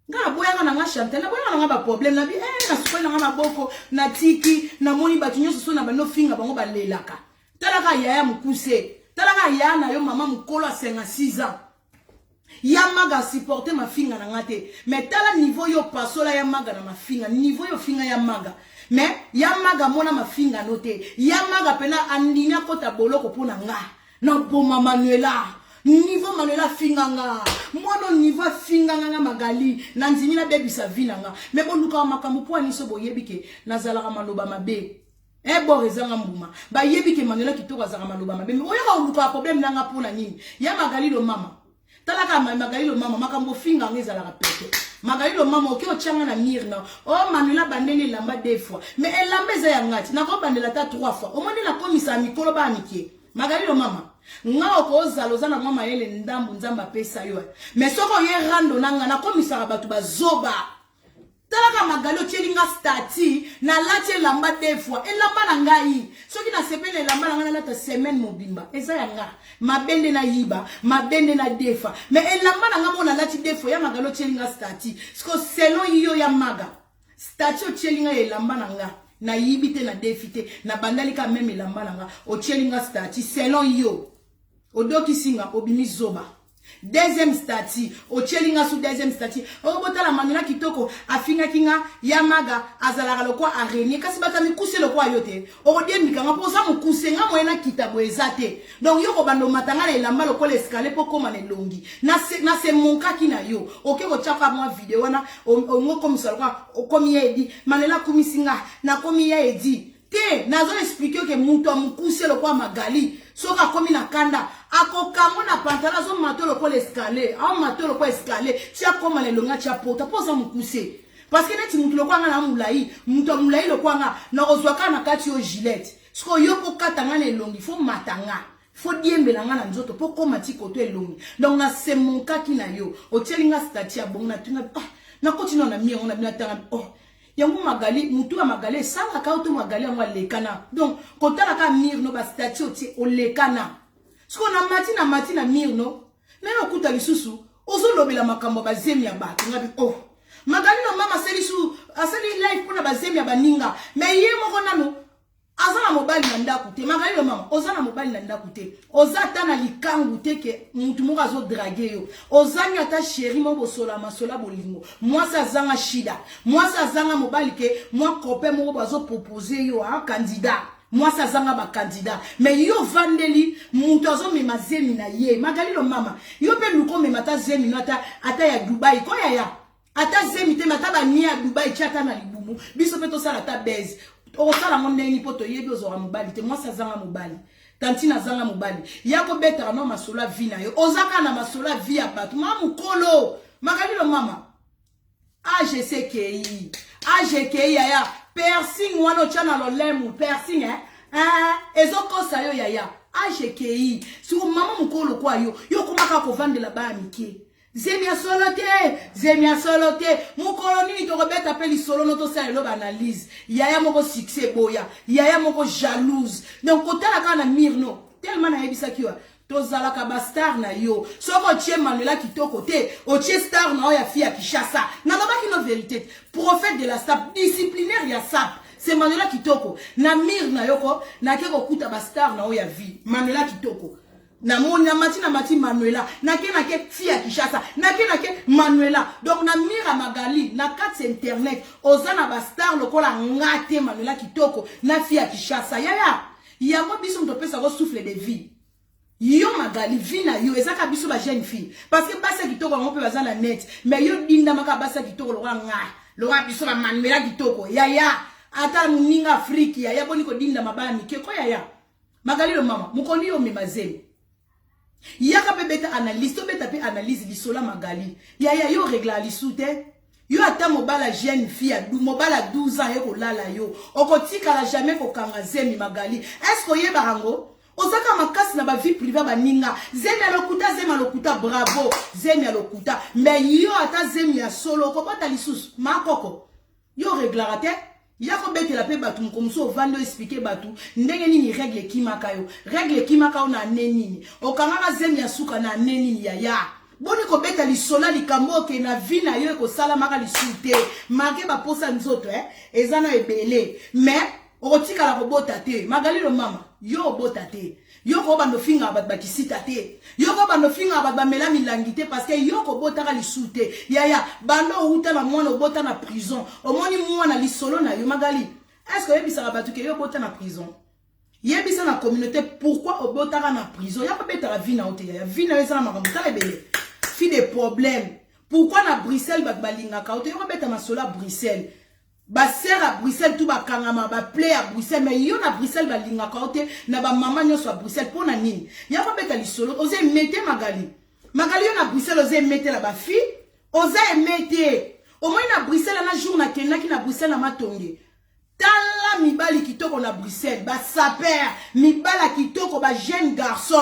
nga boya nga Chantal na boya nga ba problème na bi na sikola nga maboko na tiki na moni ba tunyo so na ba no finga bango ba lelaka talaka yaya mukuse talaka yaya na yo mama mukolo 56 ans Yamaga supporter ma finga na ngate mais tala niveau yo pasola Yamaga na ma finga niveau yo finga Yamaga mais Yamaga mona ma finga note Yamaga pena andina kota boloko pona nga na boma Manuela niveau Manuela finga nga mono niveau finga nga magali na nzini na baby sa vina nga mais boluka makambo po ani so boyebike nazala maloba mabe borezanga mbuma ba yebike Manuela kitoko azaka maloba mabe mais oyo ka oluka problème nanga pona nini ya magali lo mama talaka magali lo mama makambo finga ngeza la rapete magali lo mama okyo changa na mirna Manuela bandene lamba 2 fois mais elle lamba za yangati na ko bandela ta 3 fois o moni na komisa mikolo ba mikie magali lo mama nga okoza lozana mama ele ndambu nzamba pesa yo mais soko ye rando nanga na komisa batu bazoba talaka magali ochelinga stati na lati lamba 2 fois elamba na ngai soki na sepele lamba na ngana ta semaine mobimba eza yanga mabende na yiba mabende na defa mais elamba na ngamo na lati 2 fois ya magali ochelinga stati sko selon yo ya maga stati ochelinga elamba na nga na yibite na defite na bandali ka même elamba na nga ochelinga stati selon yo odoki singa obimi zoba deuxième stati ochelinga sous deuxième stati obotala Manuela kitoko afinga kinga Yamaga azalaka lokwa araignée kasi batami kuse lokwa yote odie mikanga poza mukuse nga moyena kitabo ezate donc yo ko bando matanga le lamba lokwa escalier poko manelongi na se monka kina yo oke ko chaka mwa video wana ongo komisa lokwa okomi edi Manuela kumisinga na komi ya edi te nazo expliquer que mutu amukuse lokwa magali soka komi na kanda akokango na pantala zo matolo ko l'escalier matolo ko escalier tia koma le longa tia pota poza mukuse parce que neti mutu lokwa nga na mulai mutu mulai lokwa nga na ozwaka na kati yo gilette siko yo ko katanga le longi fo matanga fo diembela nga na nzoto po koma ti koto elongi donc na se monka kina yo otelinga statia bonga tunga na continue na mi on a bien tanga yango magali mutu ya magali sanga ka auto magali yango lekana donc kotala ka mir no ba statue ti o lekana siko na mati na mir no mais okuta lisusu ozolobela makambo ba zemi ya bato ngabi magali no mama selisu asali life pona ba zemi ya baninga mais ye moko nano azana mobali na ndaku te magali lo mama ozana mobali na ndaku te ozata na likangu te ke mutu moko azo draguer yo ozani ata chéri mo bosola masola bolingo mwasi azanga shida mwasi azanga mobali ke mwa copain moko bazo proposer yo un candidat mwasi azanga ba candidat mais yo vandeli mutu azo mema zemi na ye magali lo mama yo pe luko mema ta zemi no ata ya Dubai ko ya ata zemi te mata ba ni ya Dubai chata na libumu biso pe to sala ta base okosala monde ni poto yebi ozora mobali te mwasi azanga mobali tantina azanga mobali yako betara no masola vi na yo ozaka na masola vi ya bato mukolo magali lo mama AGCKI yaya piercing wano chana lo lemu piercing ezokosa yo yaya AGCKI si mama mukolo kwa yo kumaka kovandela ba mike Zemi a solote, mukolo nini to rebeta pe li solo no to sa lo analyse. Yaya moko succès boya, yaya moko jalouse. Donc kotala kana mirno, tellement na yebisa kiwa. To zala ka star na yo. Soko tie Manuela kitoko te, o tie star na ya fia Kishasa. Na loba ki no vérité. Prophète de la SAP, disciplinaire ya SAP. C'est Manuela kitoko. Na mir na yoko, na keko kuta ba star na ya vie. Manuela kitoko. Na mati Manuela na ke fia Kishasa na ke Manuela donc na mira magali na carte internet ozana ba star lokola ngate Manuela kitoko na fia Kishasa ya mo biso mto pesa go souffle de vie yo magali vie na yo ezaka biso ba jeune fille parce que basa kitoko ngo pe bazala net mais yo dinda maka basa kitoko lokola biso ba Manuela kitoko ata muninga Afrique ya boni ko dinda mabani ke ko magali lo mama mukoni yo mimazeli yaka pe beta analyse to beta pe analyse lisola magali yo régla lisute yo ata mobala jeune fille mobala 12 ans yo kolala yo okotika la jamais ko kanga zemi magali est-ce que ye barango ozaka makasi na ba vie privée ba ninga zemi alokuta bravo zemi alokuta mais yo ata zemi ya solo ko bata lisusu makoko yo régla te yako bete la pe batu mkomso vando expliquer batu ndenge nini règle kimaka yo na neni okangaka zemi ya suka na neni ya boni ko beta lisola likambo ke na vie na yo ko sala maka lisute marqué ba posa nzoto ezana ebele mais okotika la robota te magali lo mama yo obota te yo ko bando finga ba kisita te yo ko bando finga ba mela milangi te parce que yo ko bota ka lisute bando uta na mwana obota na prison omoni mwana lisolo na yo magali est-ce que yebisa batu ke yo bota na prison yebisa na communauté pourquoi obota na prison ya ko beta la vie na ote vie na esa na makambo tala bele fi des problèmes pourquoi na Bruxelles ba balinga ka ote yo ko beta masola Bruxelles ba sœur à Bruxelles tout ba kangama ba play à Bruxelles mais yo na Bruxelles ba linga kaote na ba maman nyo so Bruxelles pona nini ya ko beta lisolo oze mete magali yo na Bruxelles oze mete la ba fille oze mete au moins na Bruxelles na jour na kenda ki na Bruxelles na matonge tala mibali kitoko na Bruxelles ba saper mibala kitoko ba jeune garçon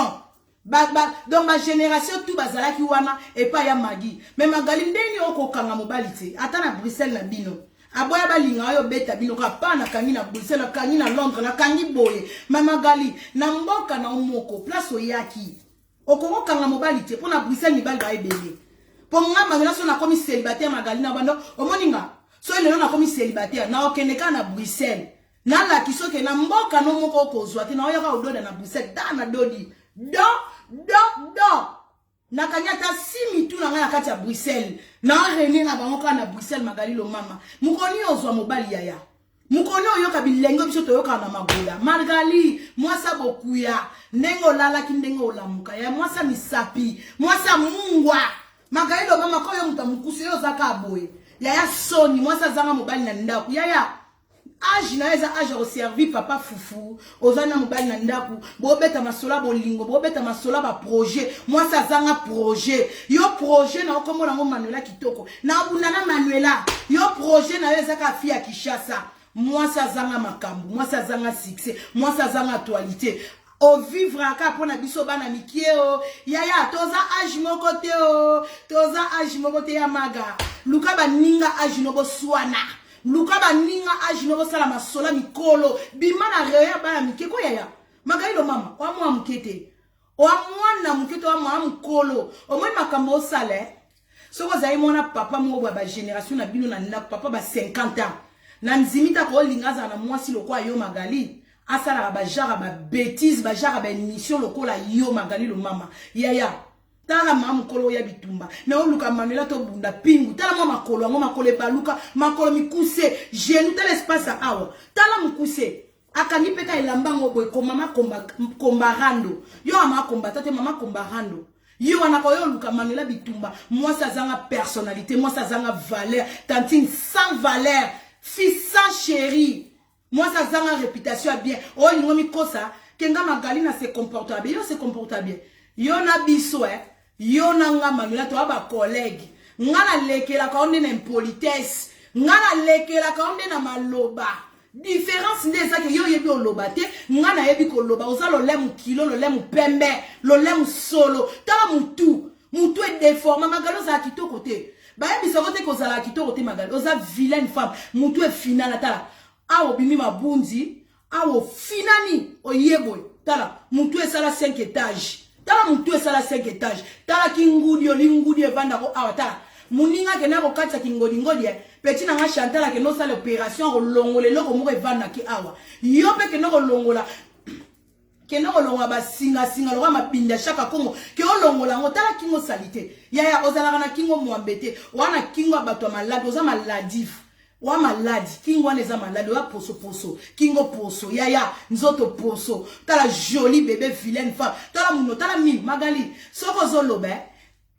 donc ma génération tout bazala ki wana et pas ya magi mais magali ndeni okokanga mobali te ata na Bruxelles na bino aboya balinga yo beta bino ka pa na kangi na Bruxelles kangi na Londres na kangi boye mama gali na mboka na omoko place oyaki okoko kanga mobali te pona Bruxelles ni bali ba ebele po ngamba na so na komi célibataire magali na bando omoninga so lelo na komi célibataire na okendeka na Bruxelles na la kisoke na mboka no moko kozwa te na oyaka ododa na Bruxelles da na dodi do nakanyata simi tu na ngana kati ya Bruxelles na rene na bango kana Bruxelles magali lo mama mukoni ozwa mobali yaya mukoni oyoka bilengo biso toyoka na magola magali mwasa bokuya ndengo lala kindengo olamuka ya mwasa misapi mwasa mungwa magali lo mama ko yo mutamukusi yo zaka boye yaya soni mwasa zanga mobali na ndaku yaya age na eza age au servir papa fufu ozana mobali na ndaku bobeta masola bolingo bobeta masola ba projet moi ça zanga projet yo projet na okomona ngo Manuela kitoko na abundana Manuela yo projet na eza ka fia Kishasa moi ça zanga makambu moi ça zanga succès moi ça zanga actualité o vivre aka pona biso bana mikieo yaya toza age moko te ya maga luka baninga age no boswana luka baninga age no bosala masola mikolo bimana reya bana mikeko yaya magali lo mama wa mwa mkete wa mwana mkete wa mwa mkolo o mwe makambo osale soko zai mona papa mo ba génération na bino na papa ba 50 ans na nzimita ko lingaza na mwasi lokwa yo magali asala ba genre ba bêtise ba genre ba émission lokola yo Magali lo mama yaya tala mamu kolo ya bitumba na oluka Manuela to bunda pingu tala mama makolo ngo makolo baluka makolo mikuse genou tala espace awa tala mukuse akani peka elamba ngo boy ko mama kombarando yo ama kombata te mama kombarando yo wana ko yo luka Manuela bitumba moi ça zanga personnalité moi ça zanga valeur tantine sans valeur fils sans chéri moi ça zanga réputation bien oh ngo mikosa kenga Magali na se comporte bien yo se comporte bien yo na biso yo na nga Manuela to ba collègue ngala lekela ka onde na impolitesse ngala lekela ka onde na maloba différence ndeza ke yo yebi oloba te ngana yebi ko loba oza lo lemu kilo lo lemu pembe lo lemu solo tala mutu est déformé Magali za kitoko te ba yebi so kote ko za kitoko te Magali oza vilaine femme mutu est final tala awo bimi mabundi awo finani oyeboy tala mutu esala 5 étages tala mutu esala 5 étages tala kingudi olingudi evanda ko awata muninga kena ko katsa kingodi ngodi petit na nga Chantal ke no sala opération ko longola loko mo evanda ki awa yo pe ke no ko longola ba singa lo mapinda shaka kongo ke olongola ngo tala kingo salite yaya ozala na kingo mwambete wana kingo abato malade oza maladif wa maladi kingo neza maladi wa poso kingo poso yaya nzoto poso tala jolie bébé vilaine femme tala muno tala min Magali soko zo lobe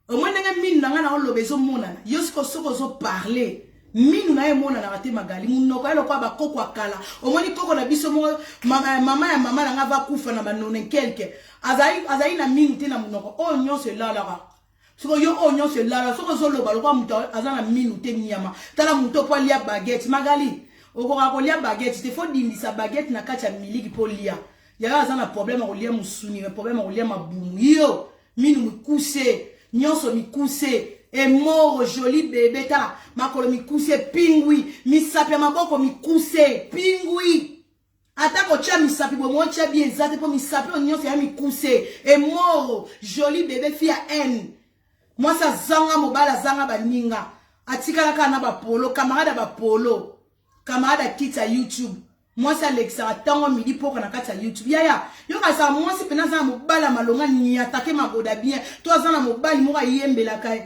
au moins nga min nanga na lobe zo monana yosko soko zo parler min na ye monana rate Magali muno ko elo kwa ba koko akala au moins koko na biso mo mama nanga va kufa na banone quelque azai na min te na munoko o nyonso la soko yo onyo se la soko zo loba lokwa muto azana minute nyama tala muto po lia baguette Magali okoka ko lia baguette te fo dimisa baguette na kacha miliki po lia ya azana problème ko lia musuni problème ko lia mabumu yo minu mikuse nyonso mikuse e moro joli bébé ta makolo mikuse pingui misapi maboko mikuse pingui ata ko cha misapi bo mo cha bien zate po misapi nyonso ya mikuse e moro joli bébé fia n moi ça zanga mobala zanga baninga atikala kana ba polo camarade kita YouTube moi ça l'extra tango midi poko na kata YouTube yaya yo ka sa moi si pena za mobala malonga ni attaquer maboda bien toi zana mobali mo ka yembela kai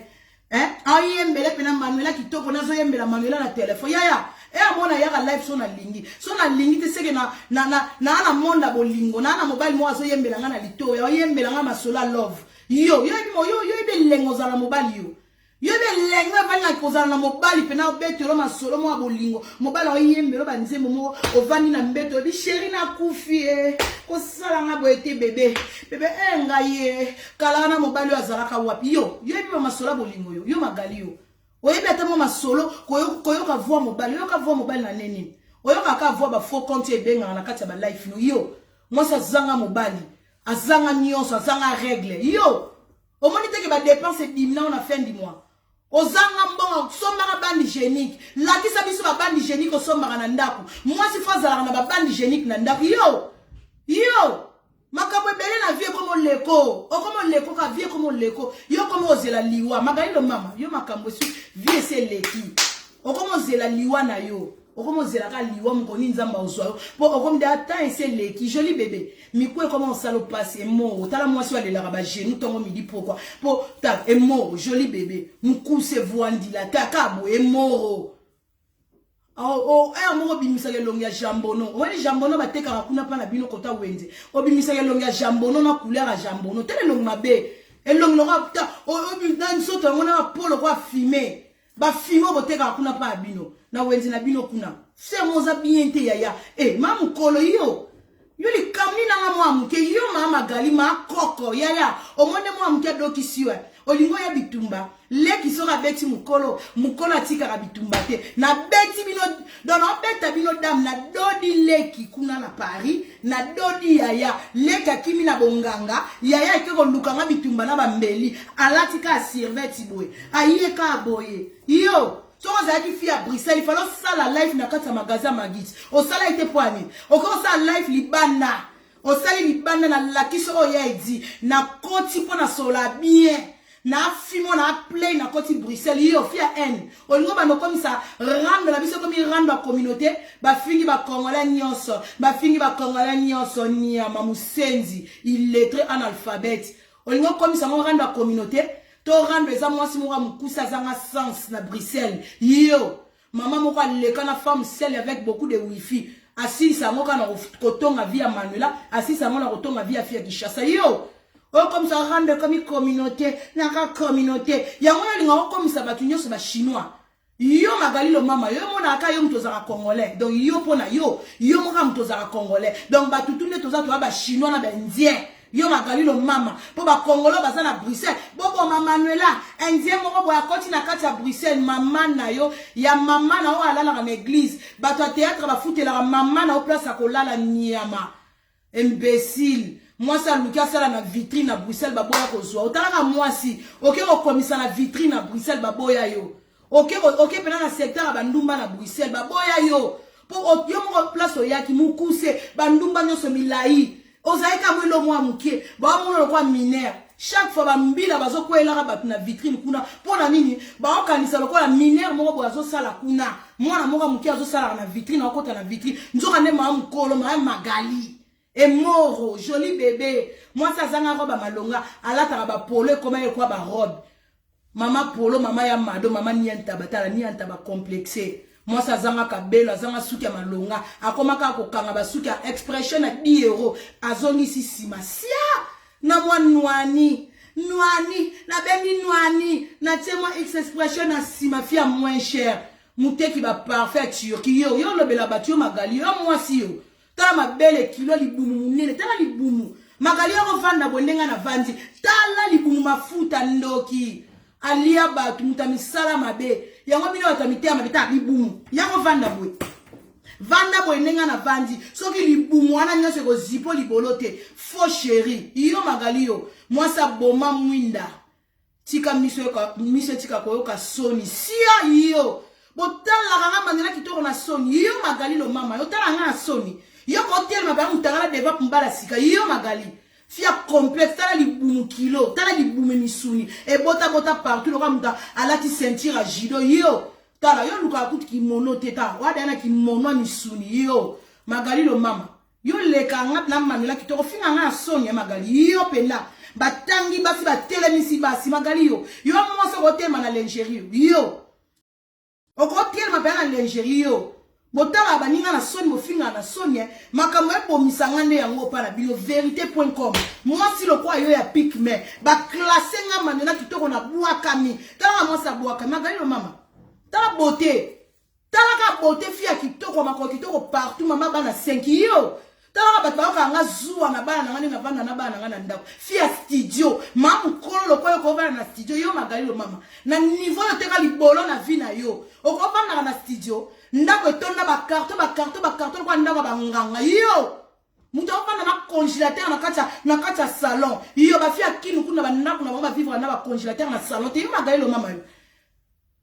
ayembele pena Manuela kitoko na zo yembela Manuela na téléphone yaya amona yaka live so na lingi te seke na monda bolingo na mobali mo azo yembela nga na lito ya yembela nga masola love yo be lengo za na mobali yo be lengo ba na kozala na mobali pena obetelo masolo mo abolingo mobali o yembelo ba nzembo mo ovani na mbeto bi chéri na kufi ko sala nga boete bébé nga ye kala na mobali azalaka wapi yo be masola bolingo yo Magali yo oyebi ata mo masolo koyoka voix mobali na neni oyoka ka voix ba faux compte ebenga na kati ya ba life no yo moi ça zanga mobali azanga nyonso azanga règle yo omoni teke ba dépense dimna na fin du mois ozanga mbongo sombaka bande hygiénique lakisa biso ba bande hygiénique osombaka na ndako moi si fazala na ba bande hygiénique na ndako yo makambo ebele na vie comme leko okomo leko ka vie comme leko yo comme ozela liwa Magali lo mama yo makambo su vie se leki okomo ozela liwa na yo okomo ozela ka liwa mukoni nzamba ozwa po okomo de ata se leki joli bébé mikwe comment on salo passe mo tala moi so alela ba genou tongo midi pourquoi po ta mo joli bébé mukuse voandi la takabo mo mo bimisa ke longia jambono wali jambono bateka kuna pa na bino kota wenze obimisa ke longia jambono na couleur ya jambono tele long mabe elong lora ta dan soto ngona polo kwa filmer ba filmer boteka kuna pa bino na wenze na bino kuna c'est moza bien te yaya mamu kolo yo li kamina nga mwa mke yo mama Magali ma koko yaya omone mwa mke dokisiwe olingo ya bitumba leki soka beti mukolo atika ka bitumba te na beti bino dono beta bino dam na dodi leki kuna na Paris na dodi yaya leka kimi na bonganga yaya ikeko lukanga bitumba na bambeli alatika servette boye ayeka boye yo soko zaki fi à Bruxelles il fallait ça la live na kata magasin Magit o sala ite poani o ko sa live libana na la kiso ya edi na koti pona sola bien na fimo na play na koti Bruxelles yo fia haine olingo ba no comme ça rendre la biso comme rendre la communauté ba fingi ba congolais nyonso ni ya mamusenzi illettré analphabète olingo comme ça mo rendre la communauté to rendre eza mwasi mo mukusa zanga sens na Bruxelles yo maman moko aleka na femme seule avec beaucoup de wifi assis ça mo kana kotonga via Manuela assis ça mo na kotonga via fia Kishasa yo. Oh, comme ça, rendre comme une communauté, naka communauté. Yango yalinga comme ça, batunyo se ba chinois. Yo magali lo mama, yo mona aka yo mtozara congolais. Donc yo pona yo moka mtozara congolais. Donc batutune toza ba chinois na ba indien. Yo magali lo mama, po ba congolo baza na Bruxelles. Bobo Manuela, indien moko boya koti na kati ya Bruxelles, mama na yo, ya mama na o alala na église. Bato théâtre ba foutela mama na o place akolala nyama. Imbécile. Moi ça Lucas ça la vitrine à Bruxelles baboya kozwa otala moi si OK au commissaire la vitrine à Bruxelles baboya yo OK pendant le secteur bandumba na Bruxelles baboya yo pour yo mo place oyaki mukuse bandumba nyoso milai ozaika mwelo mwa muke ba mo kwa mineur chaque fois bambila bazo kwela batu na vitrine kuna pona nini ba okanisa lokola mineur moko bozo sala kuna mwana moko muke azo sala na vitrine okota na vitrine nzoka ne ma mukolo ma magali. Et moro, joli bébé. Moi, ça zanga robe à malonga. Ala taraba polo, comment il quoi ba robe. Maman polo, maman ya mado, maman nienta batala, nienta ba complexé. Moi, ça zanga kabelo, zanga souki à malonga. Akoma ka kokanga ba souki à expression à 10 €. Azongi si sima. Sia! Na moi nouani. Nouani. Na bemi nouani. Na temo X expression à sima fia moins cher. Mouté qui va parfait turki. Yo le bela batio magali. Yo moi si yo. Tala ma belle kilo libumu munene tala libumu magali yako vanda bondenga na vandi tala libumu mafuta ndoki alia batu mutamisala mabe yango bino batamitea mabita libumu yako vanda bondenga na vandi soki libumu wana nyose ko zipo libolote faux chéri yo magali yo moi sa boma mwinda tika miso tika koyoka soni sia yo botala kanga manela kitoko na soni yo magali lo mama yo tala nga soni yo kotel ma ba mutangala deva pumbala sika yo magali fia complexe tala libumu kilo tala libumu misuni e bota partout lo kamuta alati sentir a jido yo tala yo luka kuti kimono teta wadana kimono misuni yo magali lo mama yo leka ngat na manela kitoko finga nga soni magali yo penda batangi basi batelemisi basi magali yo mwaso kotel na lingerie yo okotel ma ba na lingerie yo botala baninga na soni mofinga na soni makambo ebomisa nde yango pa na bino verité.com moi si le quoi yo ya pic mais ba classer nga manena kitoko na bwakami tala moi sa bwakami magali lo mama tala beauté tala ka beauté fia kitoko makoko kitoko partout mama bana 5 yo tala ba ba nga zuwa na bana ngani na vanda na bana ngana ndako fia studio mamu kolo lo kwa ko na studio yo magali lo mama na niveau yo teka libolo na vie na yo okopana na studio ndako etonda ba carton kwa ndako banganga yo muto opana na congélateur na kacha salon yo ba fia kinu kuna ba ndako na ba vivre na ba congélateur na salon te yo magali lo mama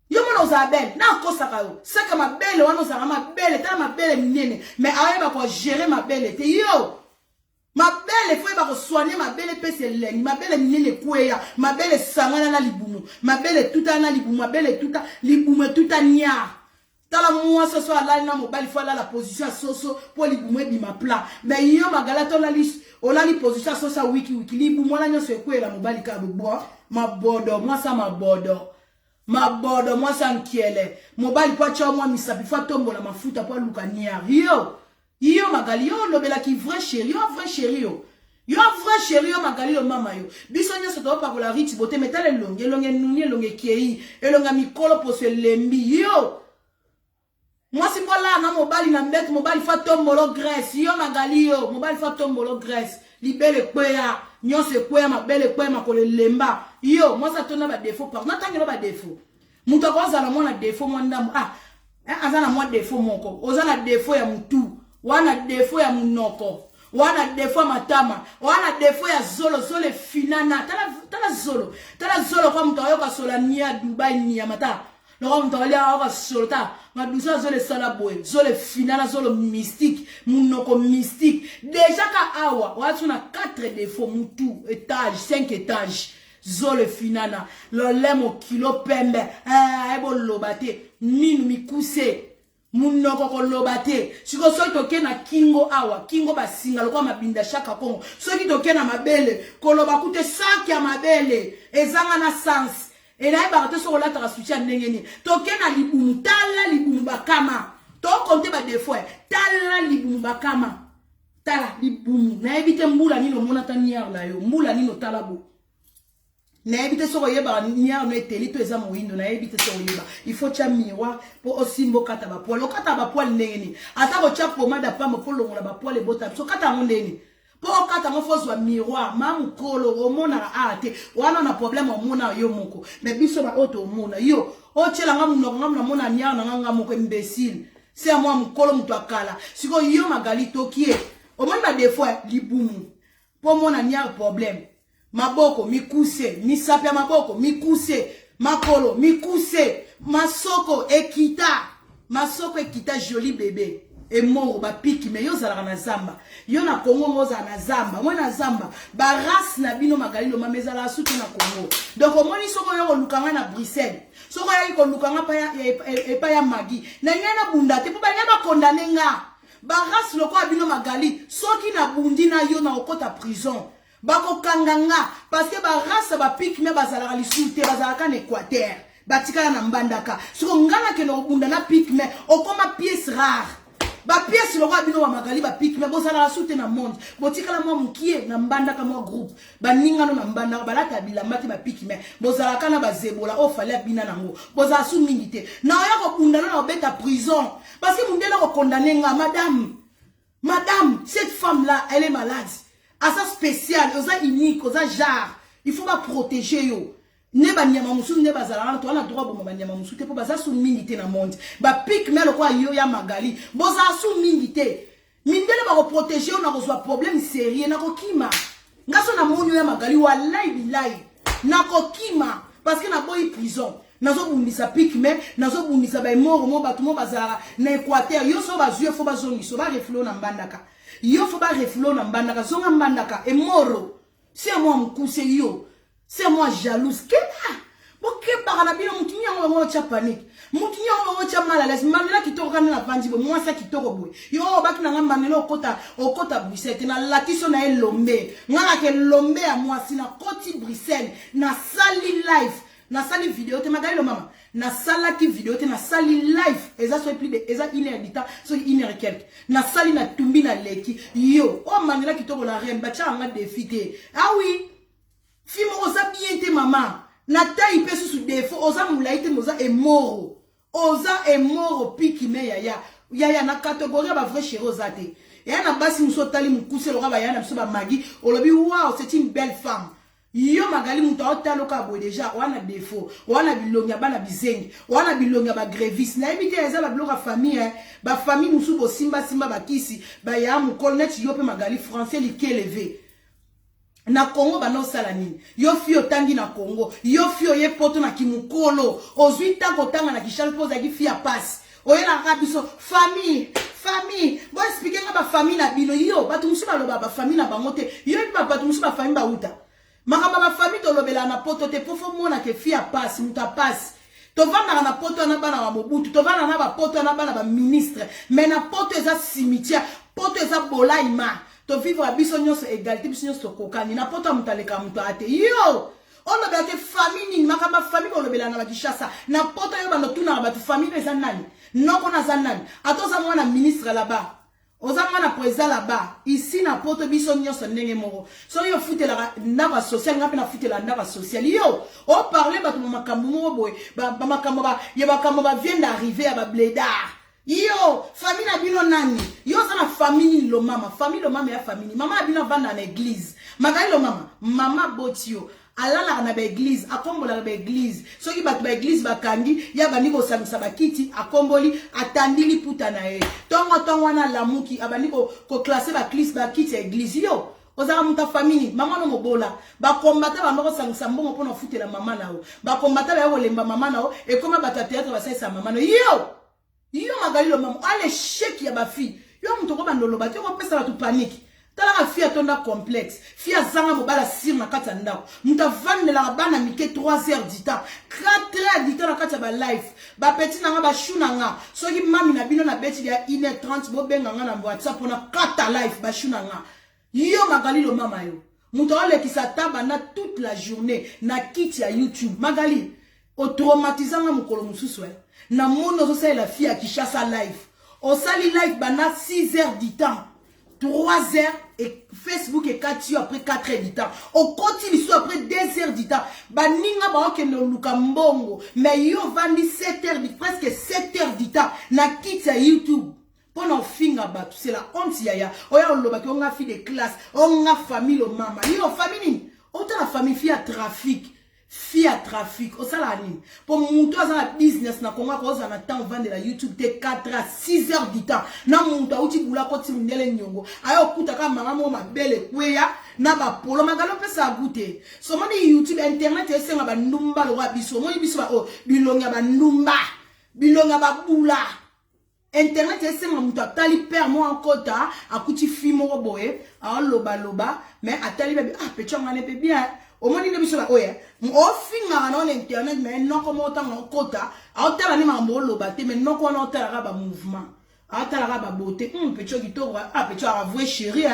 yo mona osabel na kosa kayo seka mabele wana osaka mabele tala mabele minene mais ayeba ko gérer mabele te yo mabele faut ba ko soigner mabele pese leng mabele minene kweya mabele sangana na libumu mabele tuta na libumu mabele tuta libumu tuta nya tala moi ce soir là na mobile faut la position soso pour libumu bima plat mais yo magala to la liste ola li position soso wiki libumu na nyo se kwela mobile ka bo mabodo moi ça mabodo moi ça nkiele mobile kwa cha moi misabi fa tombo na mafuta pour luka niar yo magali yo lobela ki vrai chéri yo magali yo mama yo biso nyoso to pa ko la rich beauté metale longe nuni longe kei elonga mikolo po se lembi yo moi si voilà na mobile na mbet mobile fa tombo lo graisse yo magali yo mobile fa tombo lo graisse libele kwea nyose kwea mabele kwea makole lemba yo moi ça tona ba défaut par na tangelo ba défaut muto ko za na mona défaut mwanda azana mwa défaut moko ozana défaut ya mutu wana défaut ya munoko wana défaut matama wana défaut ya zolo finana tala zolo kwa mtu ayoka sola nia Dubai nia mata lo mtu alia ayoka solta madusa zole sala boy zole finana zolo mystique munoko mystique déjà ka awa watu na 4 défauts mutu étage 5 étages zole finana lolemo kilo pembe ebo lobate ninu mikuse munoko ko lobate siko soki toke na kingo awa kingo basinga lokwa mabinda shaka kongo soki toke na mabele koloba kute saki ya mabele ezanga na sans enaye te soko lataka sushi ya ndenge nini toke na libumu tala libumu bakama tokonte badefoi tala libumu bakama tala libumu nayebi te mbula nini omona ta niar na yo mbula nini otala bo nayebi te soko yeba niar no eteli to eza moyindo nayebi te soko yeba il faut tia miroir po osimbo kata bapoil okata bapoil ndenge nini ata kotia pomade apamba po longola bapoil ebota so kata yango ndenge nini po okata ngo fozwa miroir mamukolo omonaka ate wana na problème omona yo moko mais biso ba oto omona yo otiela nga munoko nga mona niar na nga moko imbécile c'est moi mukolo mutu akala siko yo magali tokie omoni ba des fois libumu po mona niar problème maboko mikuse misapi ya maboko mikuse makolo mikuse masoko ekita joli bébé et moro ba piki mais yo zalaka na zamba yo na Congo ngoza na zamba moi na zamba ba race na bino magali lo mamezala sutu na Congo donc omoni soko yo lukanga na Bruxelles soko yo ko lukanga pa ya magi na nyana bunda te po ba nyana condamné nga ba race loko abino magali soki na bundi na yo na okota prison bako kanganga parce que ba race ba pique me bazalaka lisuté bazalaka na Équateur batikala na mbandaka siko ngana ke no bunda na pique me okoma pièce rare ba pièce loko abino wa magali ba pique me bozala suté na monde botikala mo mukie na mbandaka mo groupe baningano na mbandaka balata bilamba te ba pique me bozalaka na bazebola o fallait abina nango bozala su mingi te na ya ko bunda na obeta prison parce que mundela ko condamner nga madame cette femme là elle est malade asa spécial oza unique oza genre il faut pas protéger yo ne ba nyama musu ne bazala to ala droit bo ba nyama musu te po baza su mingi te na monde ba pique melo kwa yo ya magali boza su mingi te mindele ba ko protéger on a reçoit problème sérieux na ko kima ngaso na monyo ya magali wallahi billahi na ko kima parce que na boy prison nazo bundisa pique me nazo bundisa ba moro mo batu mo bazala na Équateur yo so bazue fo bazongi so ba reflo na mbandaka yo faut pas reflo na mbandaka zonga mbandaka e moro c'est moi mkuse yo c'est moi jalouse kena boke bakana bino mutinya ngo cha panique mutinya ngo cha malalaise manela kitoko kana na vanji bo mwasa kitoko boy yo bakina nga manela okota Bruxelles na latiso na elombe ngaka ke lombe ya mwasi na koti Bruxelles na sali live na sali vidéo te magali lo mama na sala ki vidéo te na sali live eza so plus de eza 1 heure du temps so 1 heure quelque na sali na tumbi na leki yo o manela kitoko la reine bacha nga défité ah oui fimo oza bien te mama na taille pe sous défaut oza moulaite moza emoro piki me yaya na catégorie ba vrai chéri ozate ya na basi musotali mukuse loka ba ya na biso ba magi olobi wow c'est une belle femme yo magali muto otaloka bo déjà wana défaut wana bilonga bana bizengi wana bilonga ba grévis na ebite eza ba bloka famille ba famille musu bo simba bakisi ba ya mu colnet yo pe magali français likelevé na Congo bano sala nini yo fio tangi na Congo yo fio ye poto na kimukolo ozwi tango tanga na kishal poza ki fia passe oyela rabiso famille bo expliquer nga ba famille na bino yo batu musu ba loba ba famille na bangote yo ba batu musu ba famille ba uta makamba ba famille to lobela na poto te pofo mona ke fia passe muta passe to vanda na poto na bana ba mobutu to vanda na ba poto na bana ba ministre mais na poto eza cimetière poto eza bolaima to vivre à biso nyonso égalité biso nyonso kokani na poto mutaleka muto ate yo on a ke famille ni makamba famille ko lobela na ba kishasa na poto yo bando tuna ba famille eza nani noko na za nani atoza mwana ministre là-bas oza mwana président là-bas ici na poto biso nyonso ndenge moko so yo futela ndaba social ngapi na futela ndaba social yo o parler ba to makambo mo boy ba makambo ba ye makambo ba vient d'arriver à ba blédard yo famille na bino nani yo za na famille lo mama ya famille mama abino vanda na église magali lo mama botio alala na ba église akombola ba église soki ba église bakangi ya bani ko samisa bakiti akomboli atandili puta na e tongo wana lamuki abani ko classer ba église bakiti église yo ozala muta famille mama no mobola ba kombata ba moko sangisa mbongo pona futela mama nao ba kombata ba yolemba mama nao e koma ba théâtre ba sesa mama no yo magali lo mama ale chèque ya ba fille yo mutoko bandolo ba te ko pesa ba tu panique Tala fille atonda complexe. Fille azanga mobala sir na kata ndako. Muta vande la bana mike 3 heures du temps. 4 heures du temps na kata ba life. Ba petit nanga ba chou nanga. Soki mami na bino na beti ya 1h30 bo benga nga na WhatsApp pona kata life ba chou nanga. Yo Magali lo mama yo. Muta ole ki sa taba na toute la journée na kiti ya YouTube. Magali o traumatisanga mukolo mususu na mono zo sa la fille a Kinshasa live. O sali live bana 6 heures du temps. 3 heures et Facebook et 4 heures après 4 heures du temps. On continue après 2 heures du temps. Baninga ba okende luka mbongo. Mais yo vandi 7 heures, presque 7 heures du temps. Na kit ya YouTube. Pendant finga batu. C'est la honte yaya. Oya oloba ki on a fi de classe. On a famille le mama. Yo famille. Autant la famille fi à trafic. Fi à trafic. O sala ni. Pour monter dans la business na konga ko za na temps vendre la YouTube de 4 à 6 heures du temps. Na monta uti bula ko ti ndele nyongo. Ayo kuta ka mama mo mabele kweya na ba polo magalo pesa goûter. So moni YouTube internet esenga ba ndumba lo biso. Moni biso ba o bilonga ba ndumba. Bilonga ba bula. Internet esenga muta tali père mo en kota akuti fi mo boye. A loba loba mais atali bebe petit ngane pe bien. Au moins, il y a oye. On finga non internet mais non comme autant en quota. A tala ni mambo lo batte mais non qu'on tala ba mouvement. A tala ba beauté. Petit qui to petit a avoué chéri.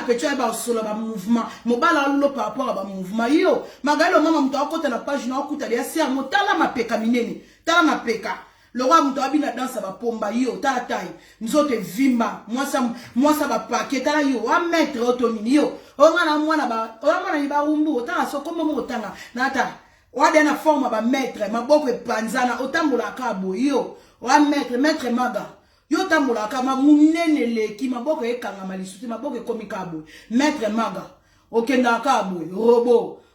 Petit ba solo ba mouvement. Mo bala lo par rapport à ba mouvement yo. Magalo mama mto akota na page na okuta ya ser mo tala ma peka minene. Tala ma peka. Le roi mto abina dansa ba pomba yo tala tai. Nzote vimba. Moi ça ba paquet tala yo. A mettre automini yo. Ongana mwana ba ni ba rumbu otanga sokombo mo otanga nata wade na forme ba maître maboko epanzana otambola kabo yo wa maître maga yo tambola kama munene leki maboko ekanga malisuti maboko ekomi kabo maître maga okenda kabo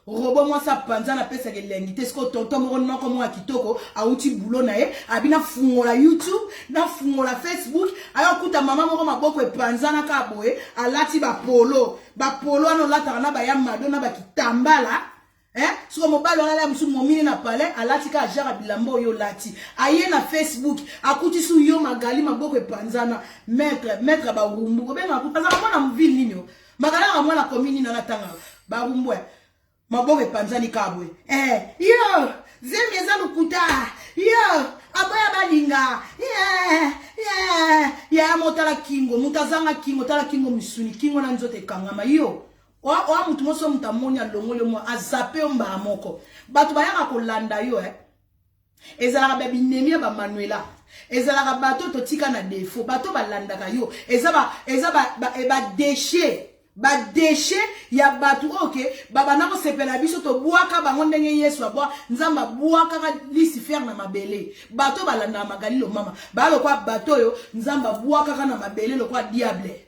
robo moi ça panzana pesa ke lengi te sko tonton mo non ko mo kitoko auti bulo na ye abina fungola YouTube na fungola Facebook ayo kuta mama mo maboko epanzana kabo alati ba polo ano lata na ba ya madona ba kitambala so mobile ala musu momini na pale alati ka jara bilambo yo lati aye na Facebook akuti su yo Magali maboko epanzana maître ba rumbu ko benga kupaza mwana mvili nini magala mwana komini na natanga ba rumbu maboko epanzani kabwe yo zemeza lukuta yo aboya balinga ya motala kingo mutazanga kingo tala kingo misuni kingo na nzote kangama yo wa mutu moso mutamonya longole mo azape mba moko batu bayaka kolanda yo ezalaka ba binemi ba Manuela ezalaka bato totika na défaut bato balandaka yo ezaba déchet ba déchet ya batu baba nako sepela biso to buaka bango ndenge Yesu abwa nzamba buaka ka Lucifer na mabele bato balanda Magali lo mama ba lo kwa bato yo nzamba buaka ka na mabele lo kwa diable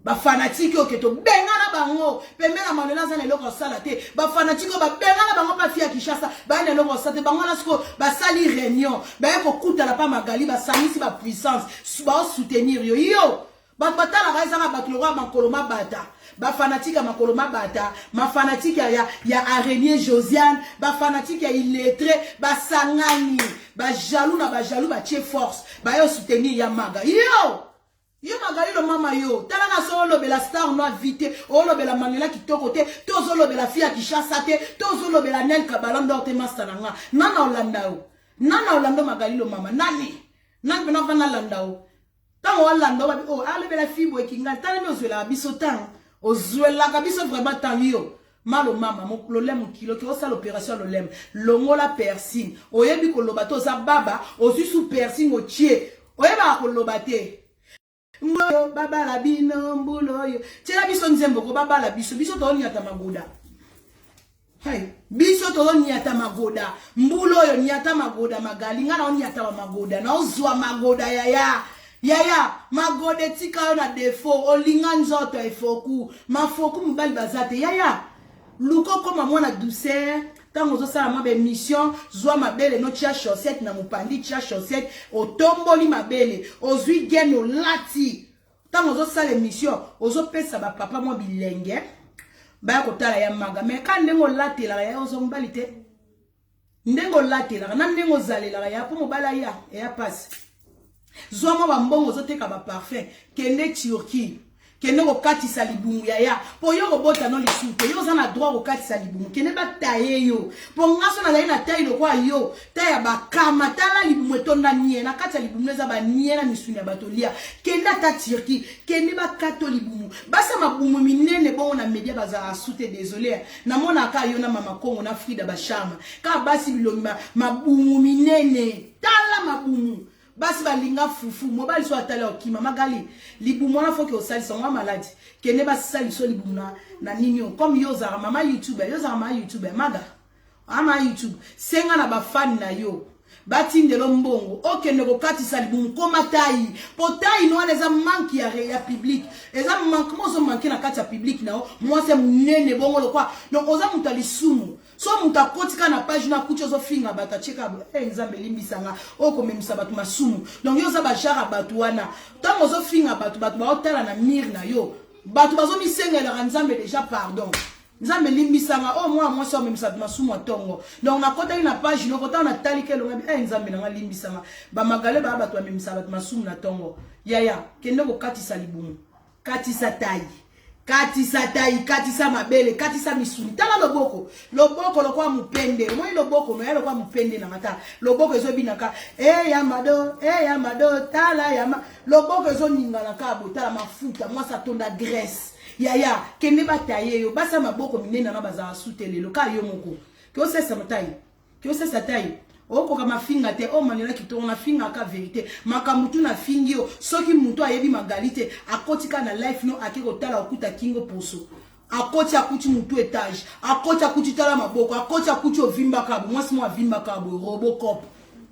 ba fanatique to benga na bango pembena Manuela za lelo ko sala te ba fanatique ba benga na bango pa fia Kinshasa ba na lelo sala te bango na sko ba sali réunion ba ko kuta la pa Magali ba samisi ba puissance ba soutenir yo batala raisanga batulora makoloma bata ba fanatique makoloma bata ma fanatique ya araignée Josiane ba fanatique ya illettré ba sangani ba jaloux na ba jaloux ba tie force ba yo soutenir ya maga yo Magali lo mama yo tala na solo bela star no vite o lo bela Manuela kitoko te tozo lo bela fia Kinshasa te tozo lo bela Nel Kabalanda te mastananga nana Orlando Magali lo mama nani bena vana landao tango walanda ale bela fibo ekinga tala mi ozwela biso tan ozwela ka biso vraiment tan yo malo mama mo problème kilo ki osala opération lolem longola piercing oyebi ko loba to za baba ozu sous piercing o tie oyeba ko loba te mbo baba la bino mbulo yo tela biso nzembo ko baba la biso to nyata magoda biso to nyata magoda mbulo yo nyata magoda Magali ngana nyata magoda na ozwa magoda yaya magode tika yo na défaut olinga nzoto efoku mafoku mbali bazate yaya luko koma mwana douceur tango zo sala mabe mission zwa mabele no tia chaussette na mupandi tia chaussette otomboli mabele ozwi geno lati tango zo sala mission ozo pesa ba papa mo bilenge ba ko tala ya maga me ka ndengo lati la ya ozo mbali te ndengo lati la na ndengo zalela ya po mobala ya passe Zoma ba mbongo zo teka ba parfum kende Turquie kende kokatisa libumu yaya po yo kobota no lisusu yo oza na droit kokatisa libumu kende bataye yo po ngaso nazali na tayi lokwa yo tayi ya bakama tala libumu etonda nie na kati ya libumu eza banie na misuni ya bato lia kende ata Turquie kende bakato libumu basa mabumu minene bongo na media bazala sute désolé namona ka yo na mama Kongo na Frida Bashama ka basi bilongi mabumu minene tala mabumu basi balinga fufu mobali so atala okima magali libumu na foki osali songa maladi kende basali so libumu na nini comme yo za mama YouTuber yo za mama YouTuber maga ama YouTube senga na bafani na yo batindelo mbongo okende kokatisa libumu koma tayi po tayi no eza manki ya public eza manki mozo manki na kati ya public nao mwase munene bongo lokwa donc oza mutali sumu so mutakotika na page na kucho zo finga bata cheka nzambe limbisanga okomemisa batu masumu donc yo za bajara batu wana tango zo finga batu ba otala na mir na yo batu bazo misengela nzambe déjà pardon nzambe limbisanga moi so memisa batu masumu atongo donc na kota ina page no kota na talike lo nzambe na limbisanga ba magale ba batu memisa batu masumu na tongo yaya kende ko katisa libumu katisa tayi katisa tayi katisa mabele katisa misuni tala loboko lokwa mupende moi loboko no lokwa mupende na mata loboko ezo binaka ya mado tala ya loboko ezo ningana ka botala mafuta moi sa tonda graisse yaya kende bataye yo basa maboko minena na baza sutelelo ka yo moko ke osesa matayi ke osesa tayi oko kama finga te o manela kitoko na finga ka vérité makamutu na fingio soki mutu ayebi magalite akotika na life no akiko tala okuta kingo poso akoti akuti mutu etage akoti akuti tala maboko akoti akuti ovimba kabo mwasi mo avimba kabo robocop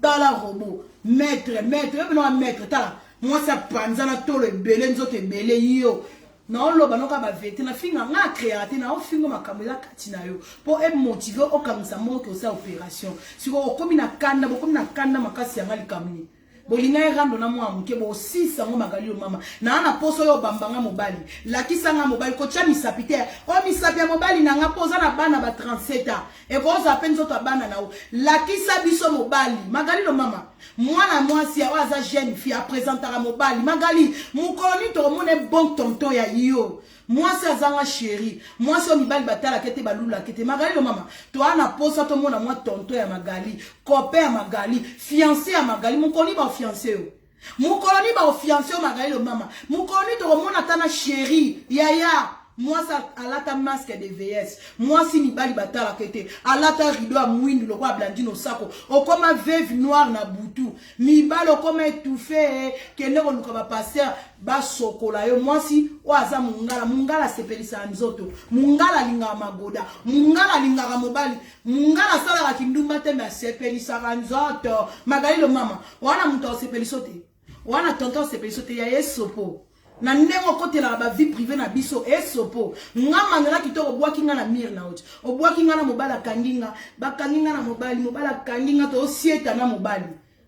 tala robot maître yo bino maître tala mwasi apanzana tolo ebele nzoto ebele yo na oloba noka ba vete na finga nga créate na o fingo makambo ya kati na yo po e motiver o kamisa mo ke osa opération siko okomi na kanda makasi ya ngali kamni bolinga erando na mwa muke bo sisa ngo magali o mama na ana poso yo bambanga mobali lakisa nga mobali ko cha misapite o misapia mobali na nga poza na bana ba 37 ans e ko za penzo to bana na o lakisa biso mobali magali lo mama mwana mwasi ya waza jeune fille a présentera mobali magali mukoni to mone bon tonton ya yo mwasi azanga chéri mwasi o mibali batala kete balula kete magali lo mama to ana posa to mona mwa tonton ya magali copain ya magali fiancé ya magali mukoni ba fiancé yo mukoni ba fiancé o magali lo mama mukoni to mona tana chéri yaya moi ça alata masque de VS moi si mibali batala kete alata rideau a mwindu lo kwa blandino sako okoma veuve noire na butu mibali okoma étouffé kende ko luka ba passer ba sokola yo moi si waza mungala sepelisa nzoto mungala linga magoda mungala linga mobali mungala sala ka kindumba te na sepelisa nzoto magali lo mama wana muto sepelisote wana tonton sepelisote ya yesopo na nengo kote la ba vie privée na biso esopo ngama ngala kitoko bwaki nga na mir na oti obwaki nga na mobala kanginga bakanginga na mobala kanginga to osieta na mobali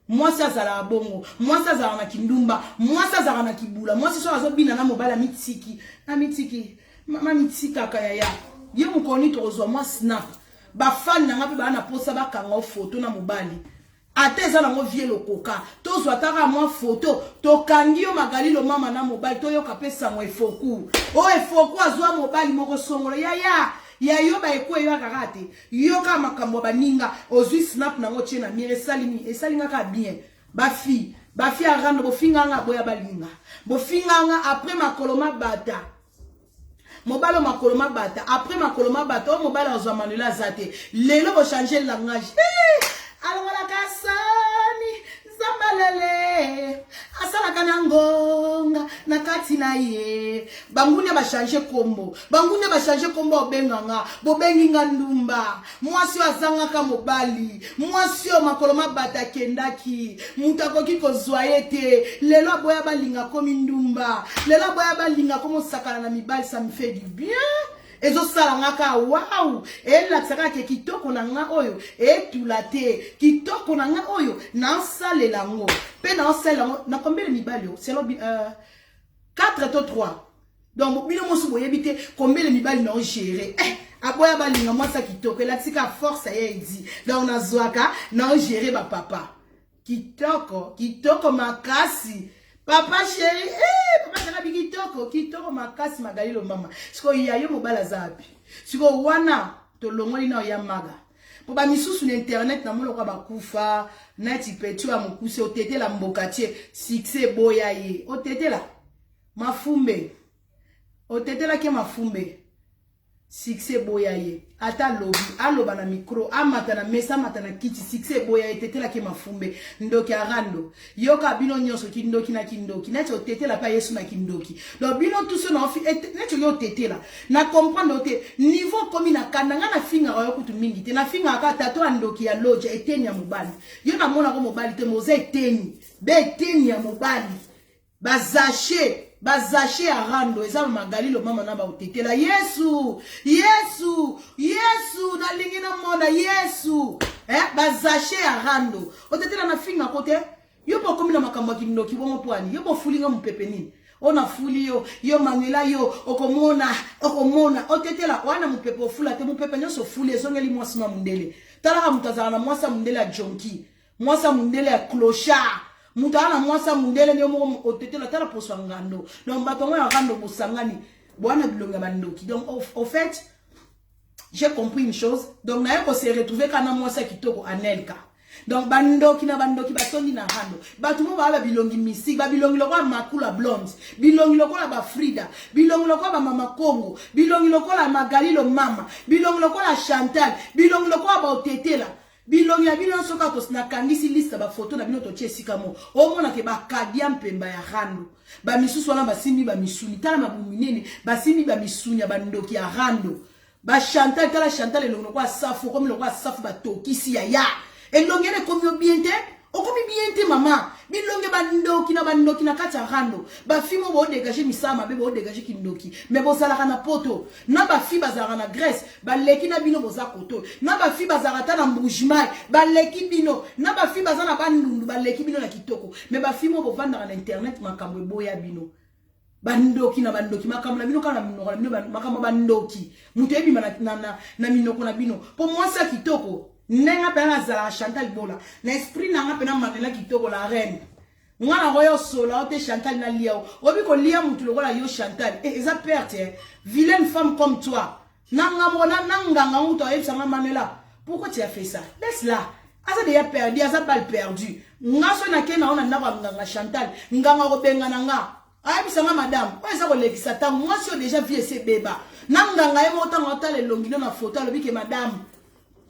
mwasi azala bongo mwasi azala na kindumba mwasi azala na kibula mwasi so azobina na mobala mitiki mama mitika kaya ye mukoni to ozwa mwa snap ba fan na ngapi ba na posa ba kanga photo na mobali ateza nango vie lokoka tozwa taka mwa photo tokangi yo magali lo mama na mobali toyoka pesa mo efoku o efoku azwa mobali moko songolo ya yo ba ekwe yo karate yo ka makambo baninga ozwi snap nango chena mire esalinga ka bien ba fi arando bofinga nga boya balinga bofinga nga après makoloma bata mobalo makoloma bata après makoloma bata o mobali azwa manuela zate lelo bo changer langage alors la kasani zambalele asala kanangonga na kati na ye bangunya ba changer kombo obenganga bobengi ngandumba mwasi azanga ka mobali mwasi o makoloma bata kendaki mutakoki kozwa yete lelo boya balinga komi ndumba lelo boya balinga komo sakala na mibali ça me fait du bien ezo sala ngaka wow la tsaka ke kitoko na nga oyo etulate kitoko na nga oyo na sale lango pe na sale lango na combien de mibali c'est lo 4 to 3 donc bino mosu boyebite combien de mibali na gérer aboya balinga mwasa kitoko la tsika force ya edi donc na zwaka na gérer ba papa kitoko makasi papa chéri papa babi kitoko makasi Magalilo mama. Siko yayo mobala zapi. Siko wana to longoli na ya maga. Po ba misusu na internet na molo kwa bakufa na tipetu amukuse otete la mbokatie succès boya ye. Otete la mafumbe. Otete la ke mafumbe. Succès boya ye. Ata lobi, aloba na micro, amata na mesa mata na kiti, succès boya ye, tete la ke mafumbe, ndoki arando. Yoka bino nyonso ki ndoki na kindoki, neto tete la pa yesu na kindoki. Donc bino tout ce na ofi, neto yo tete la. Na comprendre te, niveau komi na kananga na finga royo kutu mingi te, na finga aka tato andoki ya loja, eteni ya mobali. Yo na mona ko mobali te, moze eteni, be eteni ya mobali. Bazache arando eza Magalilo mama na ba otetela Yesu na lingina mona Yesu bazache arando otetela na finga kote yo bokomi na makambo kindoki bongo pwani yo bofulinga mupepe nini ona fuli yo mangela yo okomona otetela wana mupepe ofula te mupepe nyoso fuli ezongeli mwasi na mundele tala mutazana na mwasa mundele ya jonki mwasa mundele ya clochard Mutana mwasa mundele ni omo otetela tala poswa ngando. Donc batongo ya ngando bosangani. Bwana bilonga bandoki. Donc au fait, j'ai compris une chose. Donc na yoko se retrouver kana mwasa kitoko anelka. Donc bandoki batondi na ngando. Batumo ba bilongi misik, ba bilongi lokwa makula blonde, bilongi lokwa ba Frida, bilongi lokwa ba mama Congo, bilongi lokwa Magalilo mama, bilongi lokwa Chantal, bilongi lokwa ba otetela. Bilongi ya bino soka tosna kangisi lista ba photo na bino totie sikamo omona ke ba kadia mpemba ya rando ba misusu wana basimi ba misuni tala mabuminene basimi ba misunya ba ndoki ya rando ba Chantal tala Chantal elongo kwa safu comme le kwa safu ba tokisi ya elongene komyo biente okomi biente mama bilonge bandoki na kati ya rando ba fimo bo dégager misama be bo dégager kindoki mais bo sala kana poto na ba fi bazara na Grèce ba leki na bino boza koto na ba fi bazara ta na mbujimai ba leki bino na ba fi bazana bandundu ba leki bino na kitoko mais ba fimo bo vanda na internet makambo boya bino bandoki makambo na bino kana minoko na bino makambo bandoki muto ebi na minoko na bino po mwasa kitoko nenga pena zala Chantal bola na esprit nanga pena manela kitoko la reine ngana royo sola ote Chantal na liao obi ko lia mutu lokola yo Chantal eza perte vilaine femme comme toi nanga mona nanga mutu ayebsanga manela pourquoi tu as fait ça laisse-la asa déjà perdu asa balle perdu ngaso na kena ona nganga Chantal nganga ko benga nanga ayebsanga madame eza ko lekisa ta moi si déjà vie ce beba nanga ngaye mota ngota le longino na photo lobi ke madame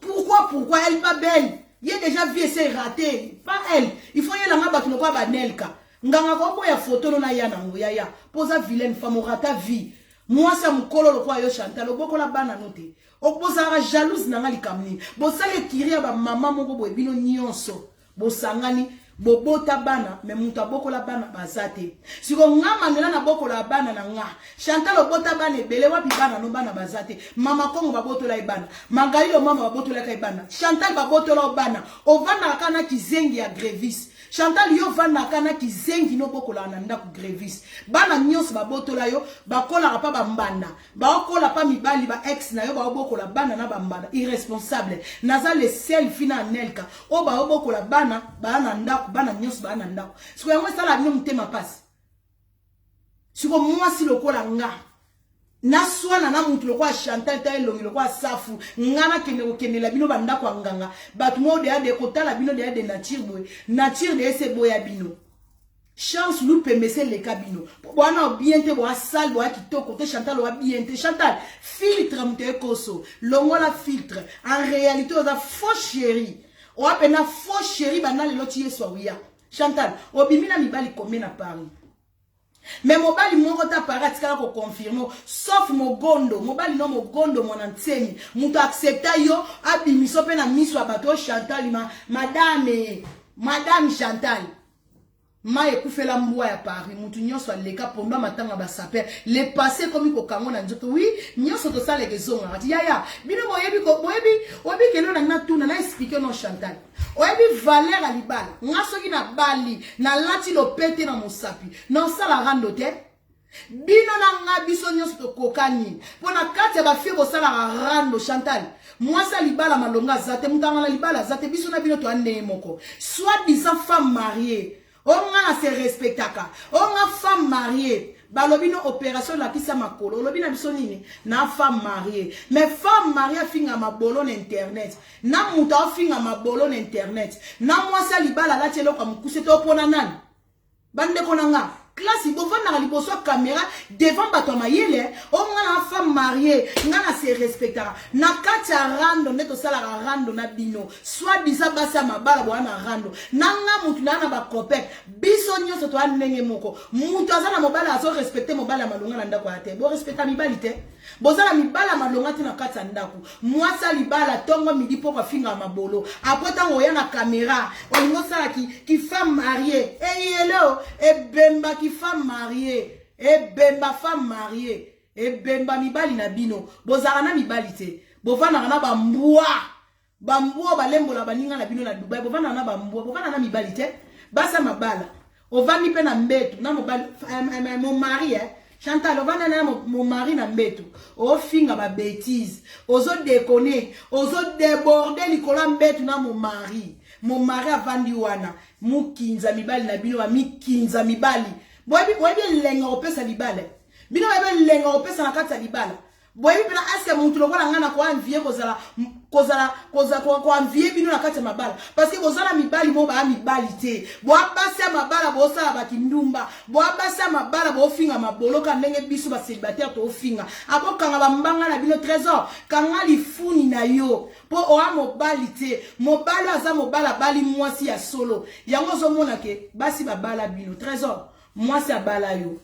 Pourquoi elle pas belle? Il y a déjà vu c'est raté. Pas elle. Il faut y aller là-bas qui ne pas banelka. Nganga ko ya photo na ya nango ya. Posa vilaine femme rata vie. Moi ça me kolo lo kwa yo Chantal oboko la bana note. Oposa ra jalouse na ngali kamni. Bosa le kiria ba mama moko bo bino nyonso. Bosangani bobota bana me muta boko la bana bazate. Siko ngama ngela na boko la bana na nga. Chantal obota bana ebele wapi bana no bana bazate. Mama Kongo baboto la ibana. Magalilo mama baboto la ibana. Chantal baboto la bana. Ovana kana kizengi ya Grevis. Chantal yo vana kana kizengi no boko la nanda ku Grevis. Bana nyonso baboto la yo bakola pa ba mbanda. Bakola pa mibali ba ex na yo ba boko la bana na ba mbanda. Irresponsable. Naza le sel fina nelka. O ba boko la bana nda bana nyonso bana ndako siko yango sala bino mutema pasi siko mwasi lokola nga na swana na mutu lokola Chantal ta elongi lokola safu ngana kende kokendela bino bandako nganga batu mo de ade kotala bino de ade nature de ese boya bino chance loupe mese le kabino bwana biente bo asal bo kitoko te Chantal wa biente Chantal filtre mute koso longola filtre en réalité on a faux chéri o apena faux chéri bana le loti yeso wiya Chantal obimina mibali combien na Paris mais mobali moko ta parat kala ko confirmer sauf mogondo mobali no mogondo mon anteni muto accepta yo abimiso pe na miso abato Chantal madame Chantal ma ekufela mbwa ya Paris mutu nyonso aleka pomba matanga ba saper le passé comme ko kango na nzoto oui nyonso to sala gezonga ati yaya bino boyebi kelo na tuna na expliquer no Chantal oyebi valeur alibala ngaso ki na bali na lati lo pete na mosapi na sala rando te bino na nga biso nyonso to kokani pona kati ya ba fie ko sala rando Chantal moi ça libala malonga zate mutanga na libala zate biso na bino to ande moko soit disant femme mariée on a se respectaka on a femme mariée balobino opération la kisa makolo lobina biso nini na femme mariée mais femme mariée finga mabolo na internet na muta finga mabolo na internet na mwasa libala la telo kwa mukuse to pona nani bande konanga classe bovana liboso caméra devant bato mayele o ngana femme mariée ngana se respectera na kati ya rando neto sala rando na bino soit bisa basa mabala bwana rando nanga mutu na ba copain biso nyoso to anenge moko mutu azana mobala azo respecter mobala malonga na ndako ate bo respecta mibali te bozala mibala malonga te na kati ya ndako mwasa libala tongo midi poko finga mabolo apota ngoya na caméra olingo sala ki femme mariée eyelo ebemba ki femme mariée ebemba femme mariée ebemba mibali na bino bozala na mibali te bovana na bambua balembola baninga na bino na Dubai bovana na bambua bovana na mibali te basa mabala ovani pe na mbetu na mobali mon mari Chantal ovana na mon mari na mbetu o finga ba bêtise ozo déconner ozo déborder likola mbetu na mon mari avandi wana mukinza mibali na bino mikinza mibali boyebi lenga opesa libala bino boyebi lenga opesa na kati ya libala boyebi pena aske mutu lokola ngana ko envier ko envier bino na kati ya mabala parce que bozala mibali mo ba mibali te bo abasa mabala bo sala ba kindumba bo abasa mabala bo finga mabolo ka ndenge biso ba célibataire to finga abokanga ba mbanga na bino trésor kanga lifuni na yo po o mobali te mobali aza mobala bali mwasi ya solo yango zo mona ke basi babala bino trésor mwasi abala yo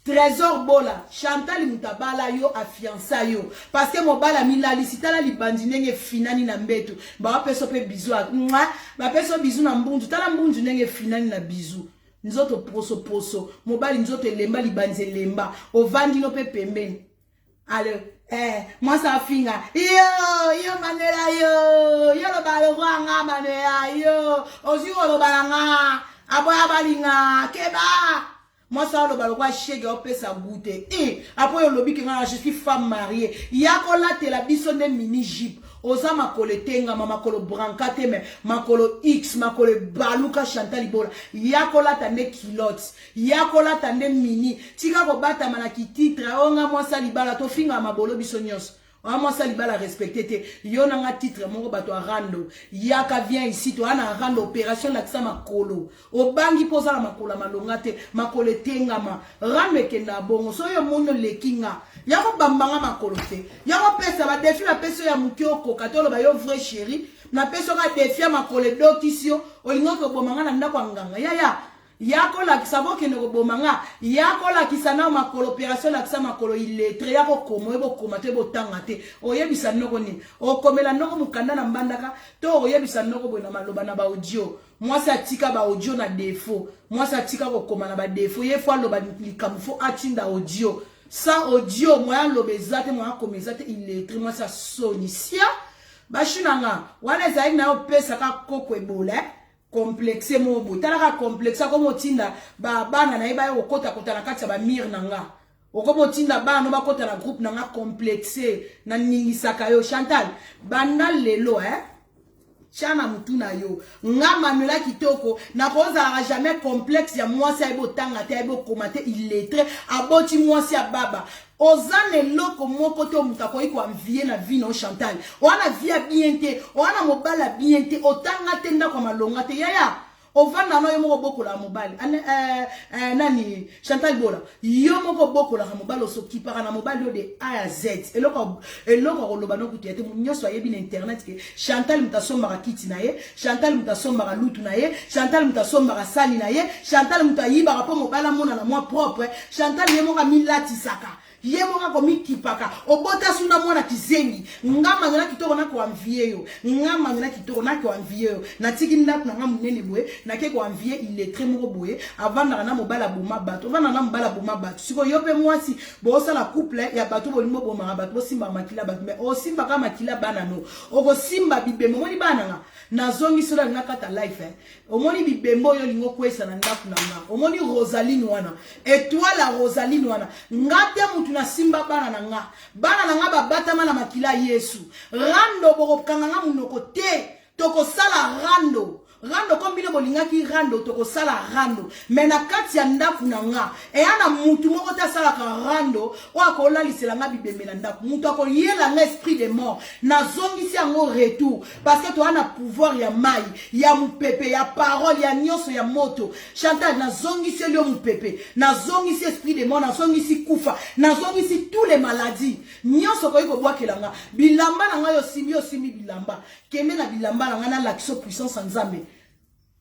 Trésor bola Chantal mutabala yo afiança yo parce que mobala milali sitala libandi ndenge finani na mbetu ba peso pe bizu ba peso bizu na mbundu tala mbundu ndenge finani na bizu nzoto poso mobali nzoto lemba libandi lemba ovandi no pe pembeni ale moi ça finga yo manela yo lo balo kwanga manela yo oziro lo balanga aboya balinga keba moi ça le balo kwa shege opesa goûter après lobi kinga je suis femme mariée yako la te la biso ne mini jeep oza makolo tenga makolo brancate me makolo x makolo baluka Chantal Ibola yako la tande kilote yako la tande mini tika ko bata manaki titre onga moi ça libala to finga mabolo biso nyos moi ça libala respecté te yona nga titre moko bato rando yaka vient ici to ana rando opération la kisa makolo obangi poza la makolo malonga te makolo tengama rame kenda bongo so yo mono lekinga yako bambanga makolo te yako pesa ba défi la pesa ya mukioko katolo ba yo vrai chéri na pesa ka défi makolo dokisio olingo ko bomanga na ndako nganga ya yako la kisabo ke no bomanga yako la kisana makolo opération la kisa makolo illettré yako komo ebo komate bo tangate oyebisa noko ni okomela noko mukanda na mbandaka to oyebisa noko bona maloba na ba audio moi ça tika ba audio na défaut moi ça tika ko koma na ba défaut ye fois loba likamu fo atinda audio sans audio moi lobezate moi komezate illettré moi ça sonisia bashunanga wana zaini na opesa ka koko ebola complexe mobo talaka complexe comme tinda ba bana na iba okota kota na kati ba mir nanga okomo tinda bana ba kota na groupe nanga complexe na ningisaka yo Chantal banda lelo chana mutuna yo nga manuela kitoko na koza jamais complexe ya mwasi aibo tanga te aibo komate illettré aboti mwasi ya baba ozane loko moko to mutako iko envier na vie no Chantal wana vie bien te wana mobala bien te otanga te ndako malonga te yaya ovanda no yo moko bokola mobali nani Chantal Bola yo moko bokola mobali osokipaka na mobali de A à Z eloko koloba no kutiete munyoso ayebi na internet ke Chantal mutasomba kiti na ye Chantal mutasomba lutu na ye Chantal mutasomba sali na ye Chantal mutayiba rapo mobala mona na moi propre Chantal ye moko milati saka yemoka komikipaka obota suna mwana kizengi ngama ngana kitoko na ko envier yo ngama ngana kitoko na ko envier yo na tiki ndap na ngam nene boye na ke ko envier il est très moko boye avant na mobala boma bato avant na mobala boma bato siko yope mwasi bo sala couple ya bato bolimo boma bato bo simba makila bato mais o simba kama makila bana no o ko simba bibembo moni bana nga na zongi sola na kata life omoni bibembo yo lingo kwesa na ndaku na nga omoni Rosaline wana étoile Rosaline wana ngate mutu na simba bana na nga babata mana makila Yesu rando boko kanga nga munoko te toko sala rando rando comme bino bolinga ki rando toko sala rando mais na kati ya ndaku na nga e ana mutu moko ta sala ka rando wa ko la lisela nga bibembe na ndaku mutu ko yela nga esprit de mort na zongisi yango retour parce que to ana pouvoir ya mai ya mupepe ya parole ya nyonso ya moto Chantal na zongisi lio mupepe na zongisi esprit de mort na zongisi kufa na zongisi tous les maladies nyonso ko yiko bwakelanga bilamba na nga yo simbi bilamba keme na bilamba na nga na l'action puissance en Nzambe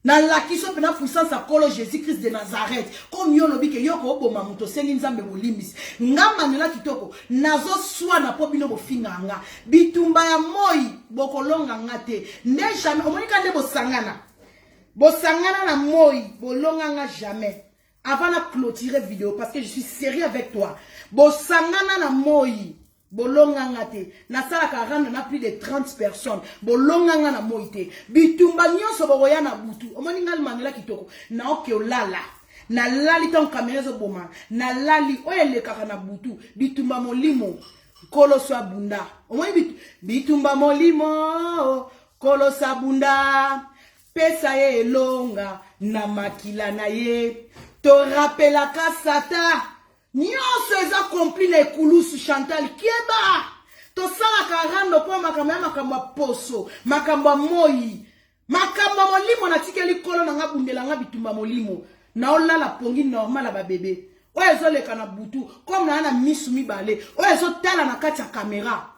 na l'action pena puissance à Kolo Jésus-Christ de Nazareth comme yo lobi ke yoko oboma muto sengi Nzambe bolimbisi ngamba nela kitoko nazo swana po bino bofinga nga bitumba ya moi bokolonga ngate ne jamais omonika nde bosangana na moi bolonga nga jamais avant de clôturer vidéo parce que je suis sérieux avec toi bosangana na moi bolonganga te na sala ka rendre na plus de 30 personnes bolonganga na moite bitumba nyonso bokoya na butu omoni ngal manela kitoko na oke olala na lali ton caméra zo boma na lali oyeleka na butu bitumba molimo kolo swa bunda omoni bitumba molimo kolo sa bunda pesa ye elonga na makila na ye to rappela ka sata nyonso eza kompli na ekulusu Chantal kieba to sala karando po makambo poso makambo moi makambo molimo na tikeli kolo na ngabundela ngabitumba molimo na olala pongi normal ba bébé oyezo leka na butu comme na misu mibale oyezo tala na kati ya caméra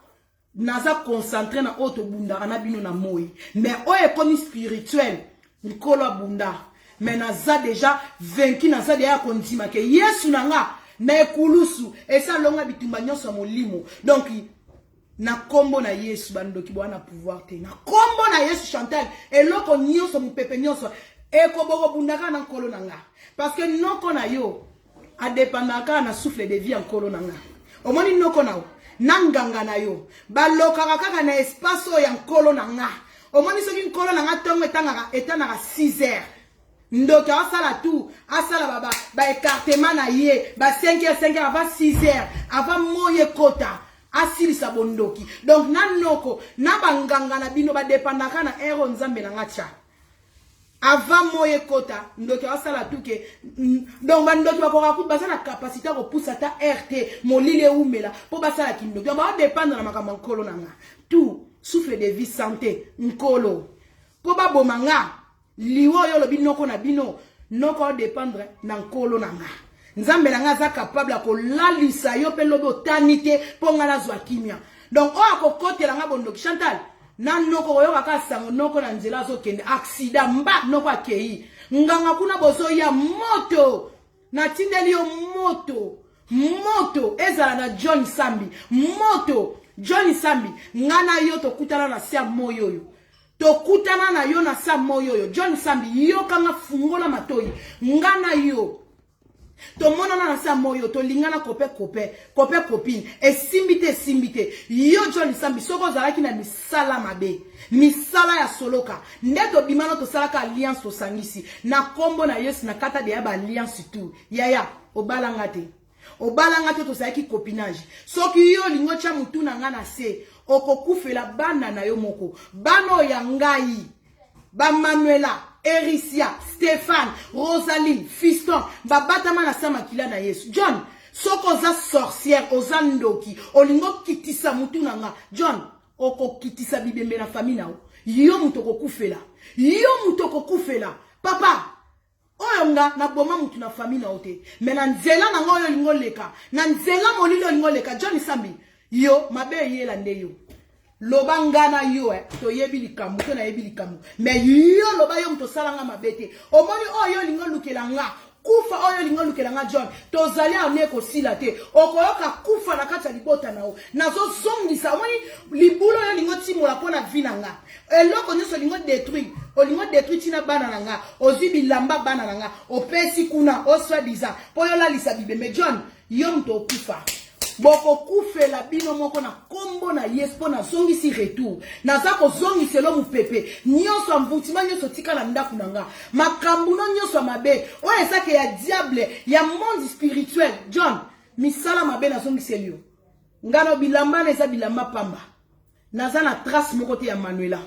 naza concentré na auto bunda na bino na moi mais oye comme spirituel nkolo bunda mais naza déjà vaincu naza déjà kontima ke Yesu nanga na ekulusu esa longa bitumba nyonso molimo donc na kombo na Yesu bandoki bwana pouvoir te na kombo na Yesu Chantal eloko nyonso mupepe nyonso ekoboko bundaka na nkolo nanga parce que noko na yo a dépendaka na souffle de vie nkolo nanga omoni noko na o nanganga na yo balokaka kaka na espace ya nkolo nanga omoni soki nkolo nanga tongo etanga 6 heures ndoki asala tout asala baba ba écartement na ye ba 5h avant 6h avant moye kota asilisa bondoki donc nanoko na banganga na bino ba dépendaka na ero Nzambe na ngacha avant moye kota ndoki asala tout ke donc bandoki bakoka ku basala capacité ko poussa ta RT molile umela po basala kindoki ba dépendre na makambo nkolo nanga tout souffle de vie santé nkolo po ba bomanga liwo yo lobi noko na bino noko dépendre na nkolo nanga Nzambe nanga za capable ko lalisa yo pe lobi otanite po ngala zwa kimia donc o akokotela nga bondoki Chantal na noko yo kaka sango noko na nzela zo kende accident mba noko akei nganga kuna bozo ya moto na tindeli yo moto ezala na John Sambi moto John Sambi ngana yo to kutana na sia moyo yo to kutana na yo na sa moyo yo John Sambi yo kanga fungola matoi ngana yo to monana na sa moyo to lingana kope copine esimbite yo John Sambi soko zalaki na misala mabe misala ya soloka ndeto bimano to salaka alliance to sangisi na kombo na Yesu na kata de ya ba alliance tout yaya obalanga te to sayaki copinage soki yo lingo cha mutu na ngana se okokufela bana na yo moko bano ya ngai ba Manuela Erisia Stéphane Rosaline Fiston babatama na sama kila na Yesu John soko za sorcière ozandoki olingo kitisa mutu na nga John okokitisa bibembe na famille na yo mutu okokufela papa oyonga na boma mutu na famille na ote mais na nzela na ngoyo lingo leka na nzela molilo lingo leka John Sambi yo mabe yela nde yo loba ngana yo to yebi likamu to na yebi likamu mais yo loba yo mto salanga mabete omoni oyo lingo lukela nga kufa oyo lingo lukela nga John to zali aneko sila te okoyoka kufa na kati ya libota nao nazo zongisa omoni libulo yo lingo timola pona vina nga eloko nyoso lingo détruit olingo détruit tina bana nanga ozibi lamba bana nanga opesi kuna oswa biza po yo la lisa bibembe John yo mto kufa boko kufela bino moko na kombo na Yesu po na zongisi retour naza ko zongisi lo mupepe nyonso mvutima nyonso tika na ndaku nanga makambu no nyonso mabe o esake ya diable ya monde spirituel John misala mabe na zongisi elio ngano bilamba neza bilamba pamba naza na trace moko te ya Manuela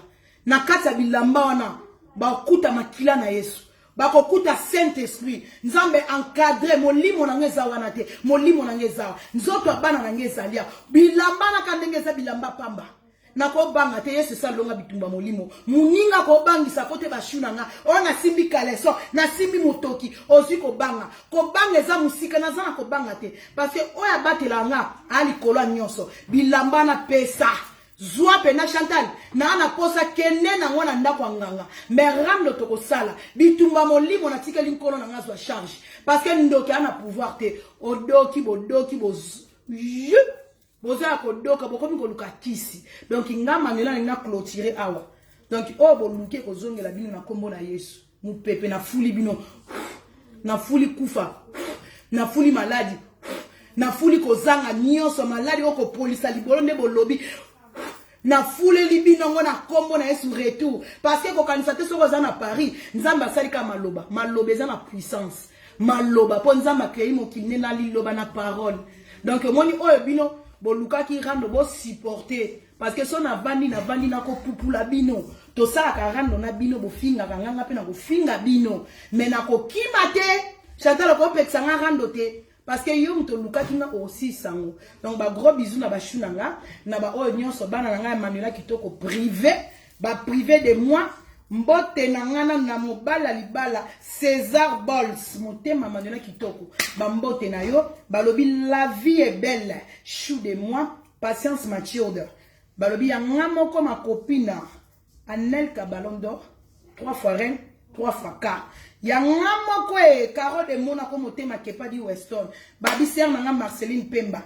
na kati ya bilamba wana bakuta makila na Yesu bakokuta Saint-Esprit nzambe encadré molimo na ngeza wana te molimo na ngeza nzoto abana na ngeza lia bilamba na kandengeza bilamba pamba na ko banga te Yesu salonga bitumba molimo muninga ko bangisa kote bashuna nga ona simbi kaleso na simbi motoki ozi ko banga eza musika na zana ko banga te parce que oya batela nga ali kolwa nyonso bilamba na pesa Zwa pena Chantal na ana posa kene na ngona ndako nganga merando toko sala bitumba molimo na tikeli nkono na ngazwa charge parce que ndoki ana pouvoir te odoki bodoki boza ko doka bokomi ko lukatisi donc ngama ngela na clôturer awa donc o boluke ko zongela bino na kombo na Yesu mupepe na fuli bino na fuli kufa na fuli maladi na fuli ko zanga nyonso maladi oko polisa libolo nde bolobi na foule libino ngona kombo na Yesu retour parce que kokanisa te soko za na Paris nzamba sali ka maloba eza na puissance maloba po nzamba créé mokine na liloba na parole donc moni oyo bino boluka ki rando bo supporter parce que so na vandi na ko pupula bino to sala ka rando na bino bo finga kanganga pe na ko finga bino mais na ko kimate Chantal ko peksa nga rando te parce que yo mto lukaki nga aussi sango donc ba gros bisous na ba shunanga na ba oyo nyonso bana na nga Manuela kitoko privé de moi mbote na ngana na mobala libala César Bols motema Manuela kitoko ba mbote na yo balobi la vie est belle chou de moi patience Mathilde balobi ya ngamoko ma copine Anelka Ballon d'Or 3 fois reine 3 fois quart ya ngamoko Caro de Monaco motema kepa di Weston babi ser na Marceline Pemba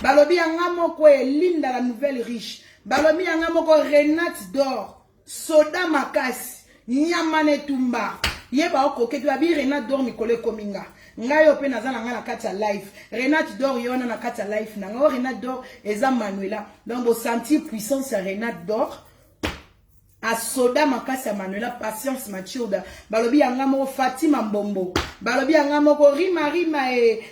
balobi ya ngamoko Linda la nouvelle riche balobi ya ngamoko Renate d'Or Soda Makasi Nyamane Tumba yeba okoketu babi Renate d'Or Mikole Kominga ngayo pe nazana nga na kati ya life Renate d'Or yona na kati ya life na ngo Renate d'Or eza Manuela donc bo sentir puissance ya Renate d'Or a Soda Makasi ya Manuela patience Mathilde balobi yanga moko Fatima Mbombo balobi yanga moko Rima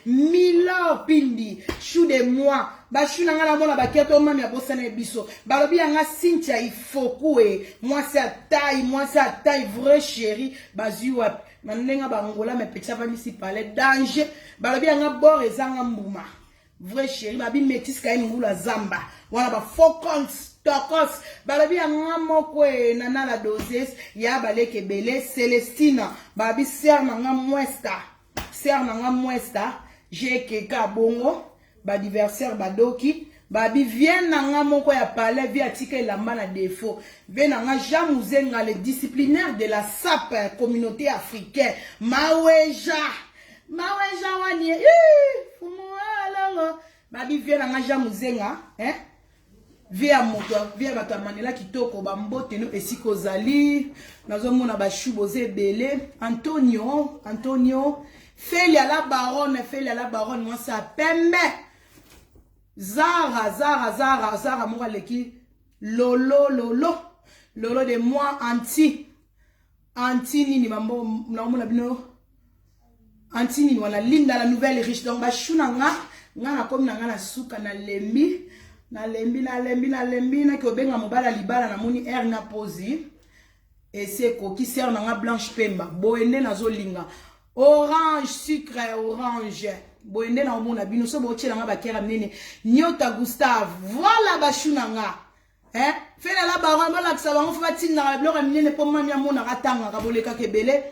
Milo Pindi chou de moi ba chou na nga na mona baketo mami ya bosana biso balobi yanga Cynthia Ifoku moi c'est à taille vrai chérie bazu wapi manenga bangola me petsa ba misi palais danger balobi yanga bor ezanga mbuma vrai chérie babi métis ka ngula zamba wana ba focons tokos balobi yanga moko nana la doses ya baleke bele Celestina babi ser nanga muesta j'ai keka bongo ba diversaire badoki babi vient nanga moko ya palais via tika lamba na défaut vient nanga Jean Muzenga le disciplinaire de la SAP communauté africaine maweja wani fumu alongo babi vient nanga Jean Muzenga via moto via bato Manuela kitoko ba mbote no esiko zali nazomona ba shuboze belé Antonio Félia la baronne moi ça pembe Zara moi leki lolo de moi anti nini mambo naomona bino anti nini wana Linda la nouvelle riche donc ba shuna nga na komi na nga na suka na lembi na ko benga mobala libala na moni air na posi et c'est ko ki ser na nga Blanche Pemba boende na zolinga orange sucre orange boende na omona bino so bo tshela nga bakera mnene Nyota Gustave voilà bashuna nga fela la baron bala ksa bango fa tinna la blora mnene po mami amona ratanga ka boleka kebele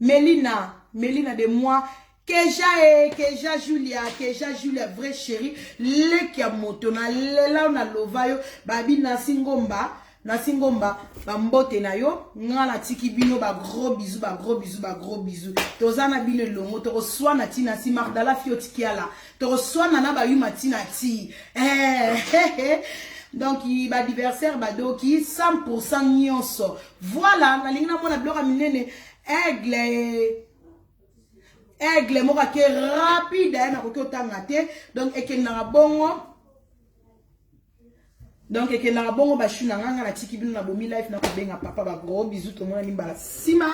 Melina de moi Keja Julia vrai chérie leki ya moto na lela na lovayo babi na singomba ba mbote na yo ngala tiki bino ba gros bisous tozana bino longo to swana tina si Mardala fiotikiala to swana na ba yuma tina ti donc il ba diversaire ba doki 100% nyonso voilà na lingina mona blora minene aigle moka ke rapide na ko tanga te donc ekena bongo ba shuna nganga na tiki bino na bomi life na ko benga papa ba gros bisous to mona nimbala sima